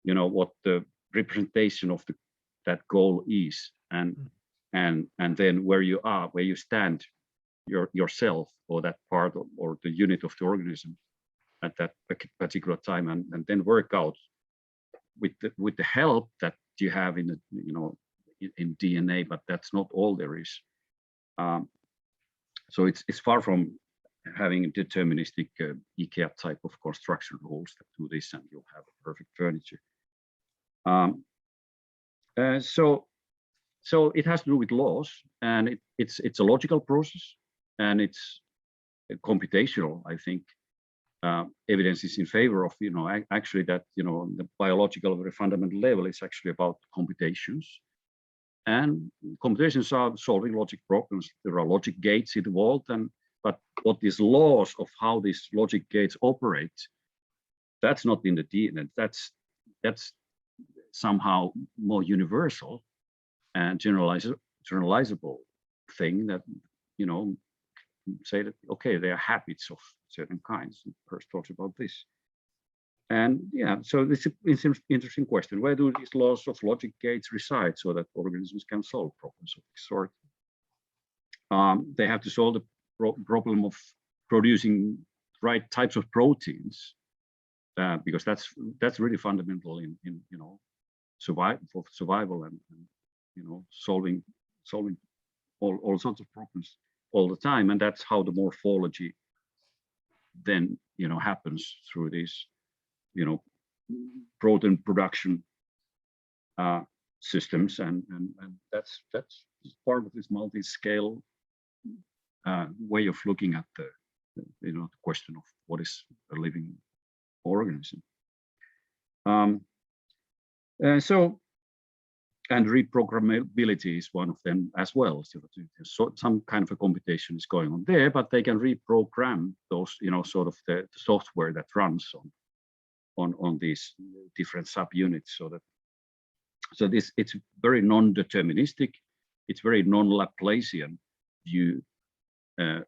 what the representation of that goal is and then where you stand yourself, or that part or the unit of the organism at that particular time, and then work out with the help that you have in in DNA, but that's not all there is. So it's far from having deterministic IKEA type of construction rules that do this and you'll have a perfect furniture. So it has to do with laws, and it's a logical process, and it's computational. I think evidence is in favor of actually that the biological very fundamental level is actually about computations, and computations are solving logic problems. There are logic gates involved, but what these laws of how these logic gates operate, that's not in the DNA. That's somehow more universal and generalizable thing that say that okay, they are habits of certain kinds. First talks about this, and yeah, so this is an interesting question. Where do these laws of logic gates reside so that organisms can solve problems of this sort? They have to solve the problem of producing right types of proteins, because that's really fundamental in survival and solving all sorts of problems all the time, and that's how the morphology then happens through these protein production systems, and that's part of this multi-scale way of looking at the question of what is a living organism. And reprogrammability is one of them as well. So some kind of a computation is going on there, but they can reprogram those, sort of the software that runs on these different subunits. So it's very non-deterministic. It's very non-Laplacian view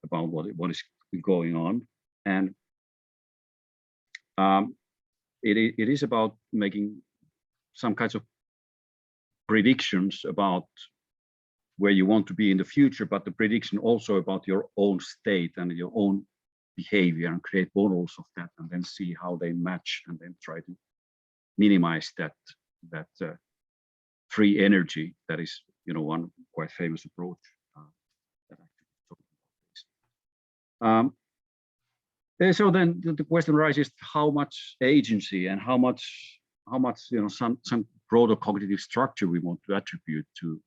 about what is going on, and it is about making some kinds of predictions about where you want to be in the future, but the prediction also about your own state and your own behavior, and create models of that, and then see how they match, and then try to minimize that free energy. That is, one quite famous approach. So then the question arises: how much agency and how much some broader cognitive structure we want to attribute to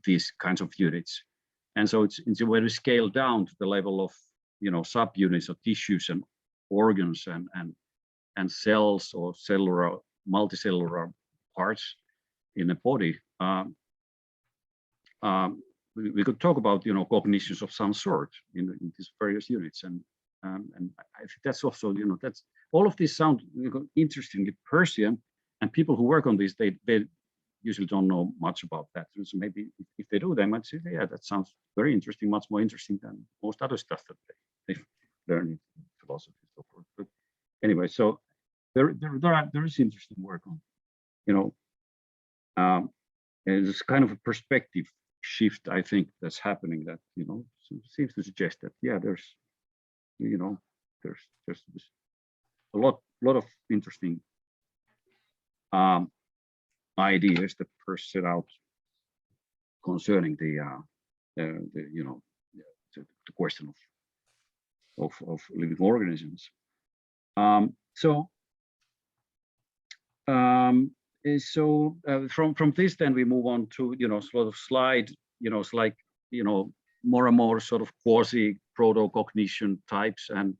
these kinds of units? And so it's a way to scale down to the level of subunits of tissues and organs and cells or cellular multicellular parts in the body. We could talk about cognitions of some sort in these various units, and I think that's also that's all of these sound interestingly Persian, and people who work on this they usually don't know much about that. So maybe if they do, they might say, yeah, that sounds very interesting, much more interesting than most other stuff that they've learned in philosophy and so forth. But anyway, so there is interesting work on it's kind of a perspective shift, I think, that's happening, that seems to suggest that there's a lot of interesting ideas that first set out concerning the question of living organisms. From this, then we move on to sort of slide, it's like more and more sort of quasi proto-cognition types, and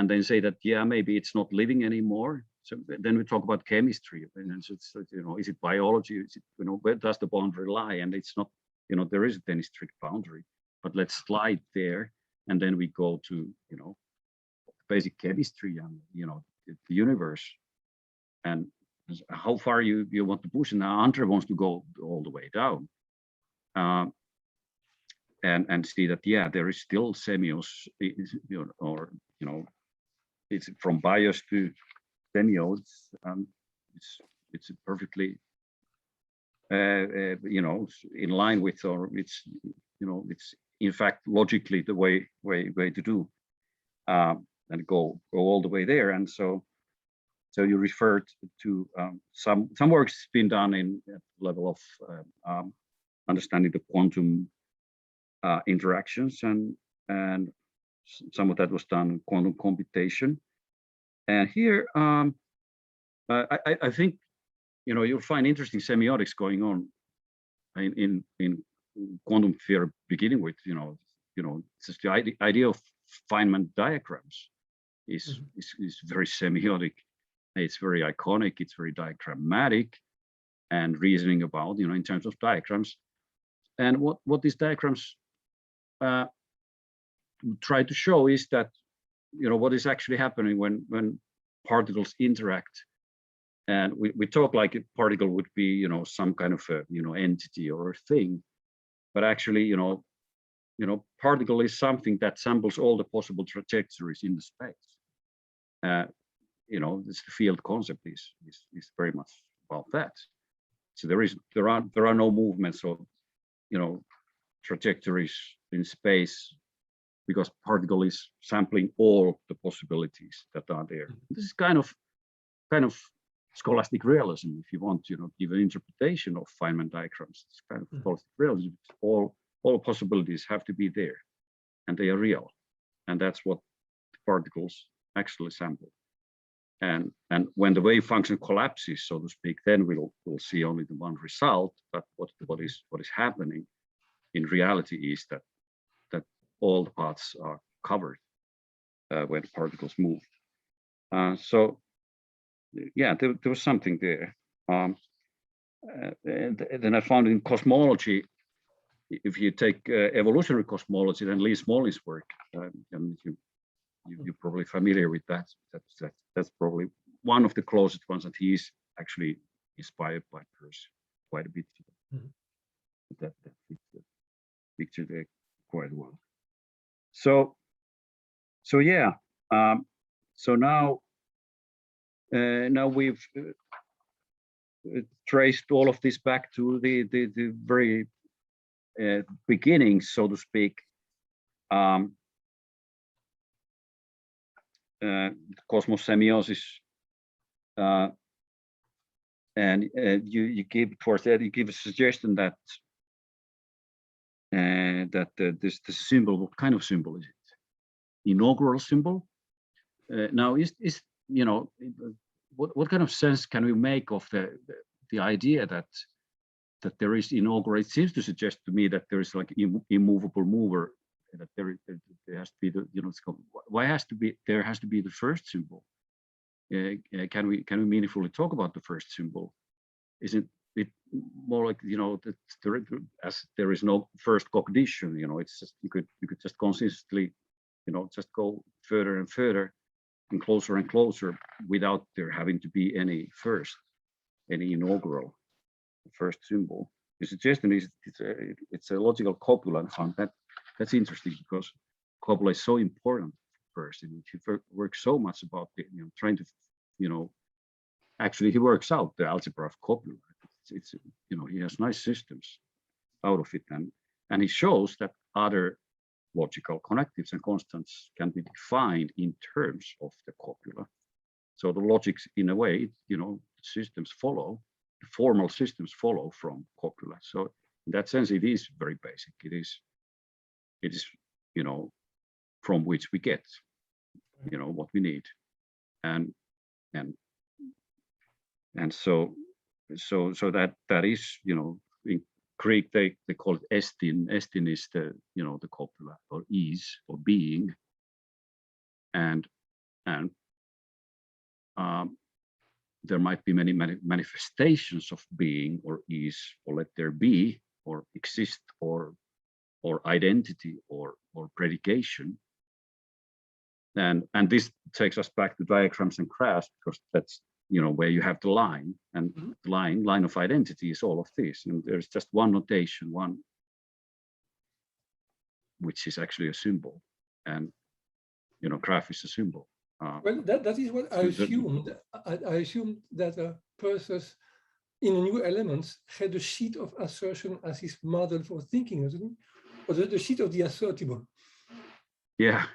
then say that maybe it's not living anymore. So then we talk about chemistry, and it's is it biology? Is it where does the boundary lie? And it's not there isn't any strict boundary, but let's slide there, and then we go to basic chemistry and the universe, and how far you want to push. And now André wants to go all the way down, and see that there is still semios, or it's from bios to semios. It's perfectly in line with, or it's in fact logically the way to do, and go all the way there. And so you referred to some work's been done at the level of understanding the quantum interactions, and some of that was done in quantum computation. And here, I think you'll find interesting semiotics going on in quantum theory, beginning with just the idea of Feynman diagrams is very semiotic. It's very iconic. It's very diagrammatic, and reasoning about in terms of diagrams. And what these diagrams try to show is that what is actually happening when particles interact. And we talk like a particle would be some kind of a entity or a thing, but actually particle is something that samples all the possible trajectories in the space. This field concept is very much about that. So there are no movements or trajectories in space, because particle is sampling all the possibilities that are there. This is kind of scholastic realism, if you want to give an interpretation of Feynman diagrams. It's kind of scholastic realism. All possibilities have to be there. and they are real. And that's what the particles actually sample. And when the wave function collapses, so to speak, then we'll see only the one result. But what is happening in reality is that all the paths are covered when particles move. So yeah, there was something there. And then I found in cosmology, if you take evolutionary cosmology, then Lee Smoley's work, and you're probably familiar with that. That's probably one of the closest ones, that he is actually inspired by Peirce quite a bit. That fits the picture there quite well. So yeah. So now we've traced all of this back to the very beginning, so to speak. Cosmos semiosis, and you give towards that, you give a suggestion that this symbol, what kind of symbol is it? Inaugural symbol. Now is you know, what kind of sense can we make of the idea that there is inaugural? It seems to suggest to me that there is like immovable mover, that there has to be the, you know, why there has to be the first symbol? Can we meaningfully talk about the first symbol? Isn't it more like, you know, that as there is no first cognition, you know, it's just you could just consistently, you know, just go further and further and closer without there having to be any inaugural first symbol. The suggestion is it's a logical copula. I found that's interesting, because copula is so important first, and he works so much about trying to, you know, actually he works out the algebra of copula. It's you know, he has nice systems out of it, and he shows that other logical connectives and constants can be defined in terms of the copula. So the logics, in a way, you know, systems follow, the formal systems follow from copula. So in that sense, it is very basic. It is, you know, from which we get, you know, what we need, and so that is, you know, in Greek they call it estin. Estin is the, you know, the copula, or is, or being, and there might be many manifestations of being, or is, or let there be, or exist, or identity, or predication. And this takes us back to diagrams and graphs, because that's, you know, where you have the line, and the line of identity is all of this. And there's just one notation, which is actually a symbol, and, you know, graph is a symbol. Well, that is what I assumed. I assumed that Peirce, in a new elements, had a sheet of assertion as his model for thinking, isn't it? Or the sheet of the assertible. Yeah,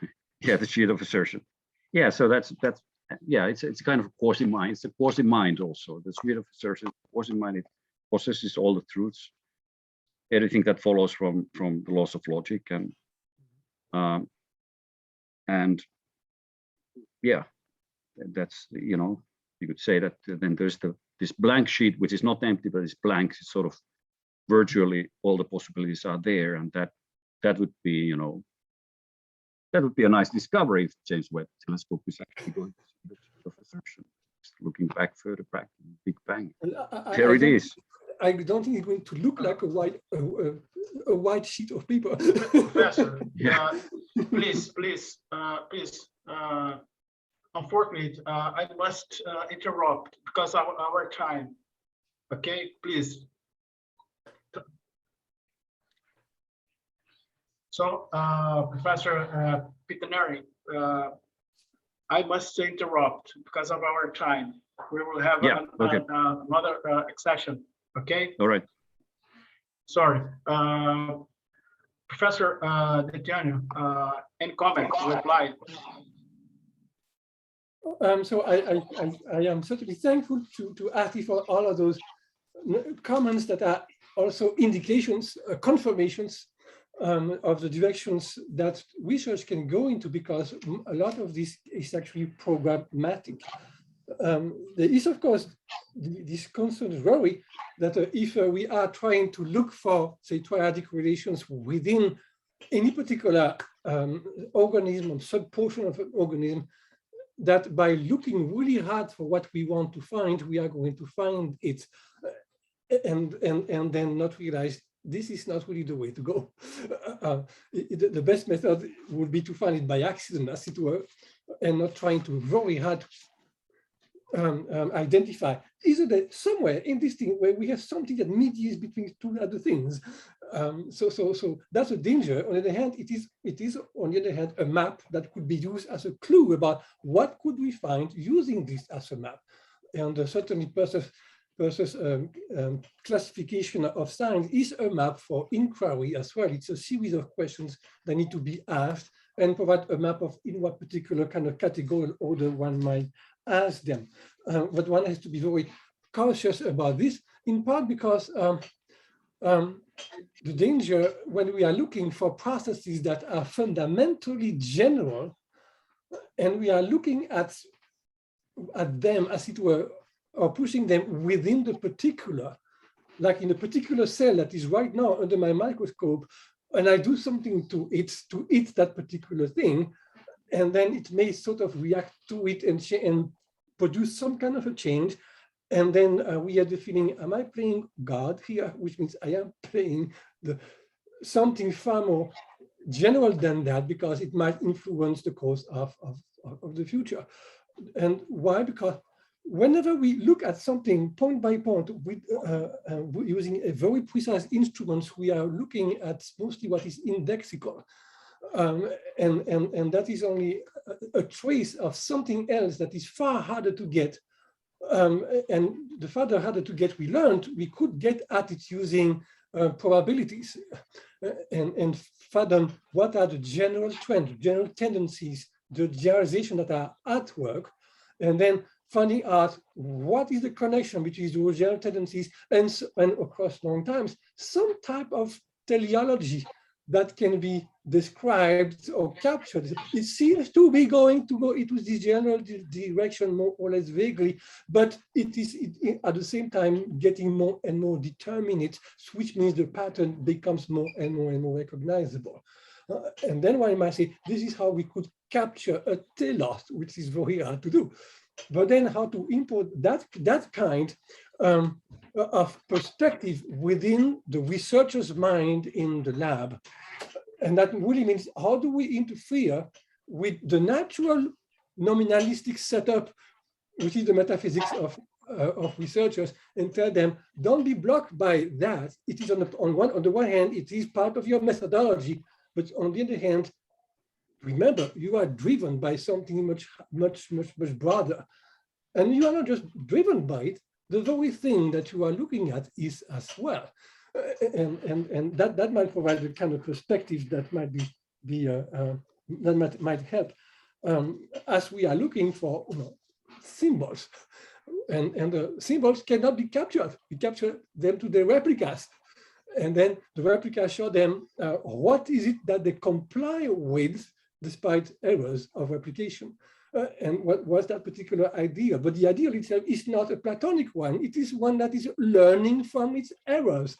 the sheet of assertion. Yeah, so that's yeah, it's kind of a quasi-mind. It's a quasi-mind also. The sheet of assertion, quasi-mind, it possesses all the truths, everything that follows from the laws of logic, and yeah, that's, you know, you could say that then there's this blank sheet, which is not empty, but it's blank. It's sort of virtually all the possibilities are there, and that would be, you know, that would be a nice discovery if James Webb Telescope is actually going to see the sheet of assertion, looking back further back in the Big Bang. There it is. I don't think it's going to look like a white sheet of paper. Professor, yeah. Please. Unfortunately, I must interrupt because of our time. Okay, please. So, Professor Pietarinen, I must interrupt because of our time. We will have another session. Okay. All right. Sorry, Professor De Tienne, any comments? Reply. So I am certainly thankful to Ahti for all of those comments that are also indications, confirmations of the directions that research can go into, because a lot of this is actually programmatic. There is, of course, this constant worry that if we are trying to look for, say, triadic relations within any particular organism or sub-portion of an organism, that by looking really hard for what we want to find, we are going to find it, and then not realize this is not really the way to go. The best method would be to find it by accident, as it were, and not trying to very hard identify, isn't there somewhere in this thing where we have something that mediates between two other things? So that's a danger. On the other hand, it is on the other hand a map that could be used as a clue about what could we find using this as a map. And certainly versus classification of science is a map for inquiry as well. It's a series of questions that need to be asked and provide a map of in what particular kind of categorical order one might ask them. But one has to be very cautious about this, in part because the danger when we are looking for processes that are fundamentally general, and we are looking at them, as it were, or pushing them within the particular, like in a particular cell that is right now under my microscope, and I do something to it that particular thing, and then it may sort of react to it and produce some kind of a change. And then we have the feeling, am I playing God here? Which means I am playing something far more general than that, because it might influence the course of the future. And why? Because whenever we look at something point by point with using a very precise instruments, we are looking at mostly what is indexical. And that is only a trace of something else that is far harder to get. And the farther harder to get we learned, we could get at it using probabilities and fathom what are the general trends, general tendencies, the generalization that are at work, and then finding out what is the connection between those general tendencies and across long times, some type of teleology that can be described or captured. It seems to be going to go into this general direction more or less vaguely, but it is at the same time getting more and more determinate, which means the pattern becomes more and more recognizable. And then one might say, this is how we could capture a telos, which is very hard to do. But then how to import that kind of perspective within the researcher's mind in the lab. And that really means, how do we interfere with the natural nominalistic setup, which is the metaphysics of researchers, and tell them, don't be blocked by that. It is on the one hand, it is part of your methodology, but on the other hand, remember, you are driven by something much broader. And you are not just driven by it, the very thing that you are looking at is as well. And that might provide the kind of perspective that might might help as we are looking for symbols. And the symbols cannot be captured. We capture them to the replicas. And then the replicas show them what is it that they comply with despite errors of replication. And what was that particular idea? But the ideal itself is not a Platonic one. It is one that is learning from its errors.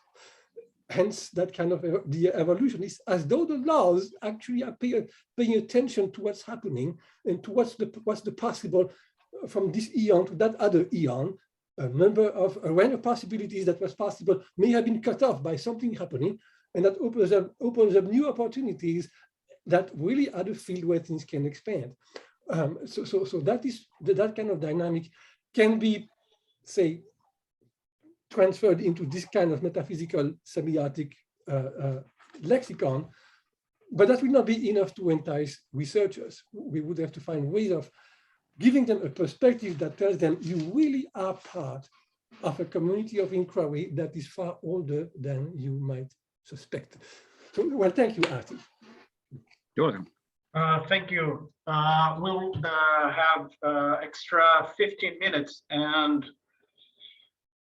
Hence, that kind of the evolution is as though the laws actually are paying attention to what's happening and to what's the possible from this eon to that other eon. A range of possibilities that was possible may have been cut off by something happening, and that opens up new opportunities that really are the field where things can expand. So that kind of dynamic can be, say, transferred into this kind of metaphysical semiotic lexicon, but that will not be enough to entice researchers. We would have to find ways of giving them a perspective that tells them you really are part of a community of inquiry that is far older than you might suspect. So, well, thank you, Ahti. You're welcome. Thank you. We'll have extra 15 minutes, and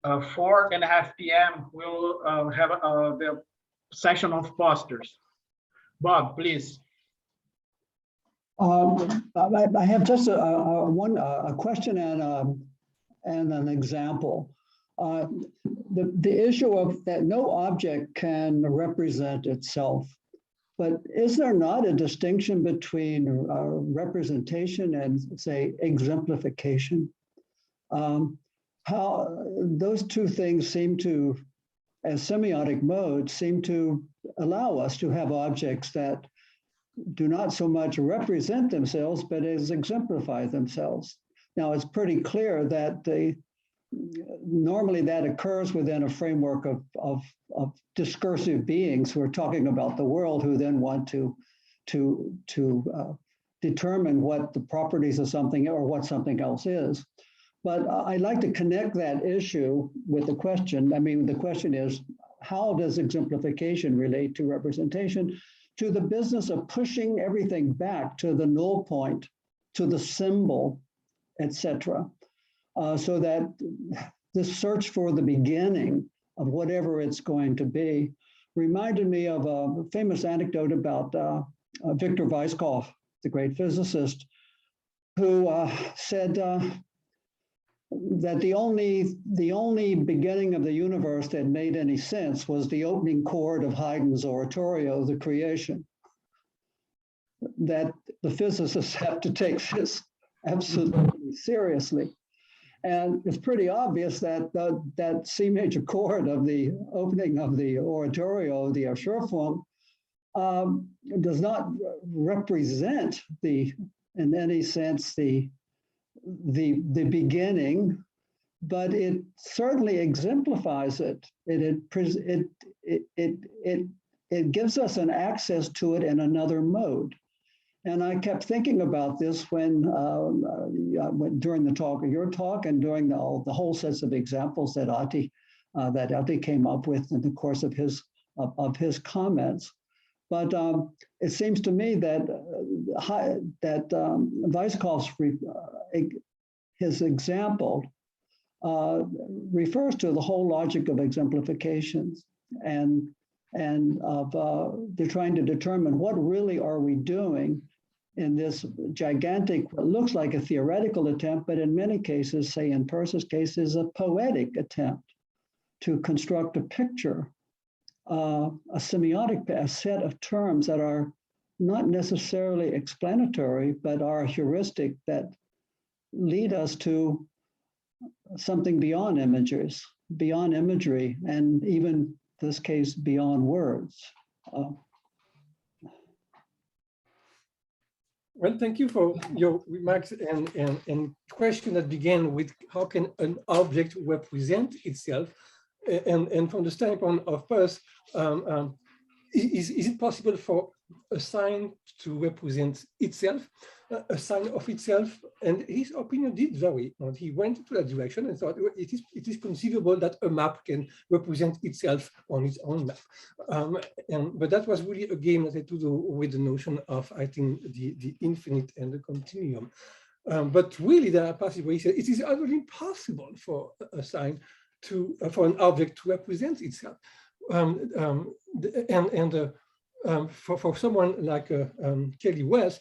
4:30 p.m. we'll have the session of posters. Bob, please. I have just a question and an example. The issue of that no object can represent itself, but is there not a distinction between representation and, say, exemplification? How those two things seem to, as semiotic modes, seem to allow us to have objects that do not so much represent themselves, but as exemplify themselves. Now, it's pretty clear that normally that occurs within a framework of discursive beings who are talking about the world, who then want to determine what the properties of something or what something else is. But I'd like to connect that issue with the question. I mean, the question is, how does exemplification relate to representation, to the business of pushing everything back to the null point, to the symbol, etc., so that this search for the beginning of whatever it's going to be reminded me of a famous anecdote about Victor Weisskopf, the great physicist, who said that the only beginning of the universe that made any sense was the opening chord of Haydn's oratorio, The Creation. That the physicists have to take this absolutely seriously. And it's pretty obvious that that C major chord of the opening of the oratorio, the Assurform, does not represent in any sense the beginning, but it certainly exemplifies it. It gives us an access to it in another mode. And I kept thinking about this when during the talk, your talk, and during the whole sets of examples that Ahti came up with in the course of his comments. But it seems to me that Weisskopf's his example refers to the whole logic of exemplifications and of they're trying to determine what really are we doing in this gigantic, what looks like a theoretical attempt, but in many cases, say in Peirce's case, is a poetic attempt to construct a picture, a semiotic, a set of terms that are not necessarily explanatory, but are heuristic that lead us to something beyond images, beyond imagery, and even in this case, beyond words. Well, thank you for your remarks and question that began with how can an object represent itself? And from the standpoint of Peirce, is it possible for a sign to represent itself, a sign of itself? And his opinion did vary. And he went into that direction and thought it is conceivable that a map can represent itself on its own map. But that was really a game that had to do with the notion of, I think, the infinite and the continuum. But really, there are passages where he said it is utterly impossible for a sign for an object to represent itself. For someone like Kelly Wells,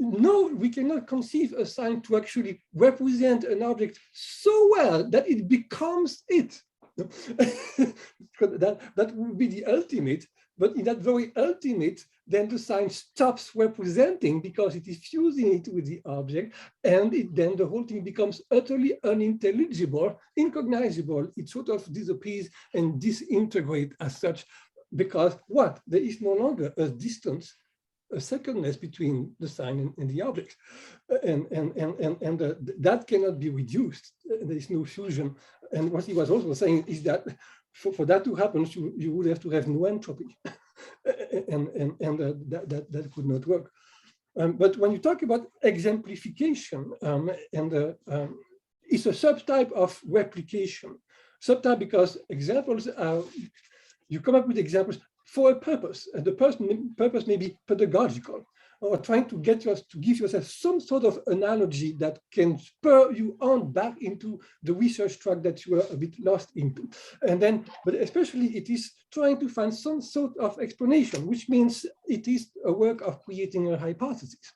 no, we cannot conceive a sign to actually represent an object so well that it becomes it. that would be the ultimate, but in that very ultimate, then the sign stops representing because it is fusing it with the object, and then the whole thing becomes utterly unintelligible, incognizable. It sort of disappears and disintegrates as such, because what? There is no longer a distance, a secondness between the sign and the object, and that cannot be reduced. There is no fusion. And what he was also saying is that for that to happen, you would have to have no entropy, that could not work. But when you talk about exemplification, it's a subtype of replication. Subtype because examples are, you come up with examples for a purpose, and the purpose may be pedagogical. or trying to get yours to give yourself some sort of analogy that can spur you on back into the research track that you were a bit lost into. And then, but especially it is trying to find some sort of explanation, which means it is a work of creating a hypothesis.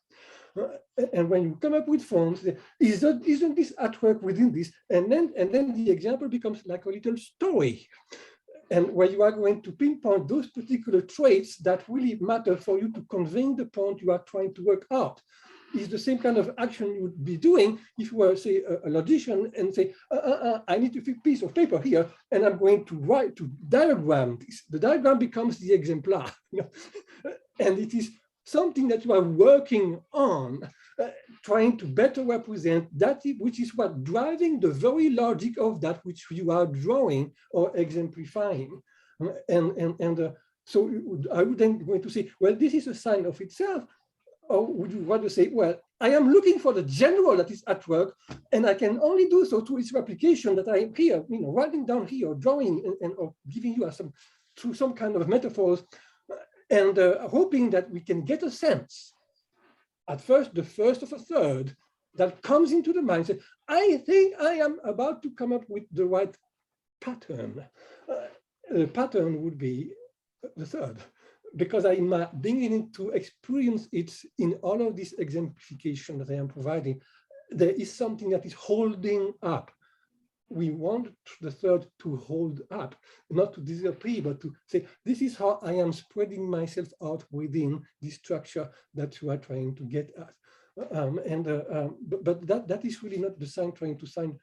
And when you come up with forms, isn't this at work within this? And then the example becomes like a little story. And where you are going to pinpoint those particular traits that really matter for you to convey the point you are trying to work out. Is the same kind of action you would be doing if you were, say, a logician and say, I need a piece of paper here, and I'm going to diagram this. The diagram becomes the exemplar, and it is something that you are working on, trying to better represent that, which is what driving the very logic of that which you are drawing or exemplifying. So I would then going to say, well, this is a sign of itself. Or would you want to say, well, I am looking for the general that is at work, and I can only do so through its replication that I am here, writing down here, or drawing, or giving you through some kind of metaphors, and hoping that we can get a sense, at first, the first of a third, that comes into the mind. Say, I think I am about to come up with the right pattern. The pattern would be the third, because I'm beginning to experience it in all of this exemplification that I am providing. There is something that is holding up. We want the third to hold up, not to disappear, but to say, this is how I am spreading myself out within this structure that you are trying to get at. But that is really not the sign trying to sign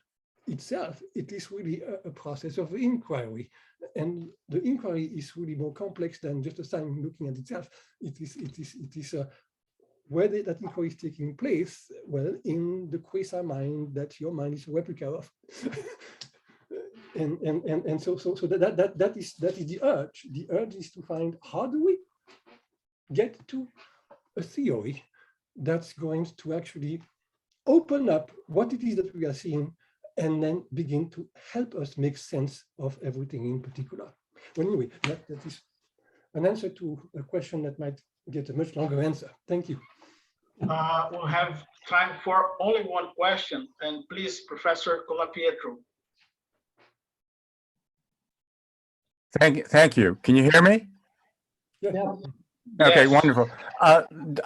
itself. It is really a process of inquiry. And the inquiry is really more complex than just a sign looking at itself. It is where that inquiry is taking place, well, in the quasi mind that your mind is a replica of. and so that is the urge. The urge is to find, how do we get to a theory that's going to actually open up what it is that we are seeing, and then begin to help us make sense of everything in particular. Well, anyway, that is an answer to a question that might get a much longer answer. Thank you. We'll have time for only one question, and please, Professor Colapietro. Thank you. Can you hear me? Yeah. Okay, Yes. wonderful.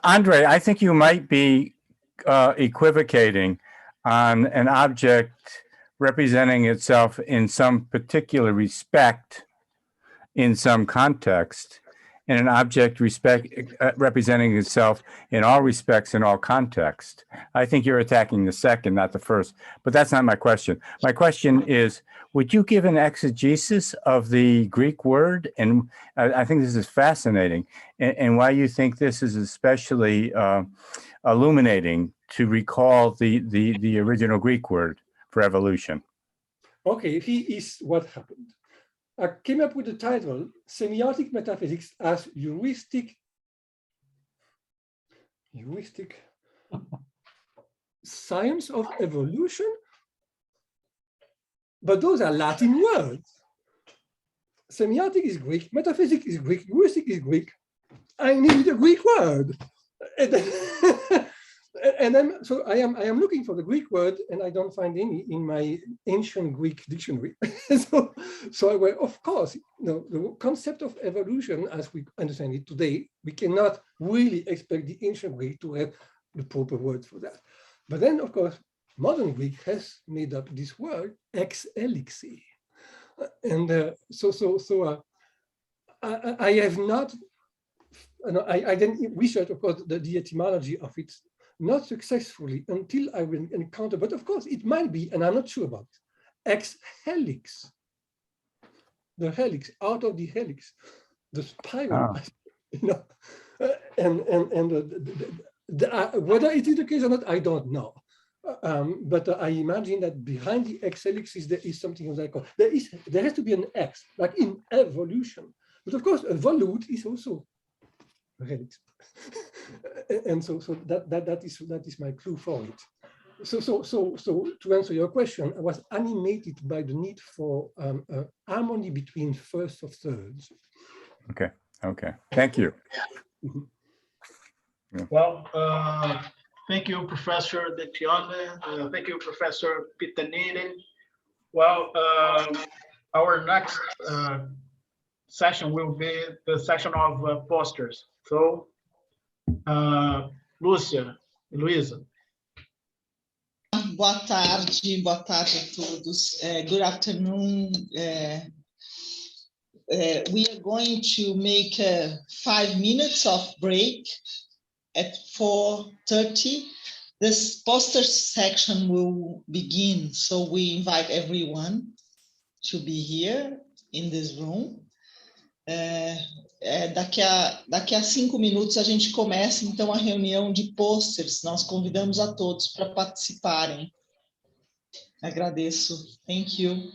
Andre, I think you might be equivocating on an object representing itself in some particular respect, in some context, and an object representing itself in all respects, in all context. I think you're attacking the second, not the first, but that's not my question. My question is, would you give an exegesis of the Greek word? And I think this is fascinating, and why you think this is especially illuminating to recall the original Greek word for evolution. Okay, here is what happened. I came up with the title, Semiotic Metaphysics as Heuristic Science of Evolution? But those are Latin words. Semiotic is Greek, metaphysics is Greek, heuristic is Greek. I need a Greek word. And then, so I am looking for the Greek word, and I don't find any in my ancient Greek dictionary. so I went, of course, the concept of evolution, as we understand it today, we cannot really expect the ancient Greek to have the proper word for that. But then, of course, modern Greek has made up this word, exelíctica. And I have not, I didn't research, of course, the etymology of it, not successfully until I will encounter, but of course it might be, and I'm not sure about it, ex-helix, the helix, out of the helix, the spiral, whether it is the case or not, I don't know. But I imagine that behind the ex-helixes there is something like there has to be an X, like in evolution. But of course, evolute is also a helix. And so that is my clue for it. So to answer your question, I was animated by the need for harmony between first of thirds. Okay. Thank you. Well, thank you, Professor De Tienne. Thank you, Professor Pietarinen. Well, our next session will be the section of posters. So, Luísa. Boa tarde a todos. Good afternoon. We are going to make 5 minutes of break at 4:30. This poster section will begin, so we invite everyone to be here in this room. Daqui a 5 minutos a gente começa então a reunião de posters. Nós convidamos a todos para participarem. Agradeço. Thank you.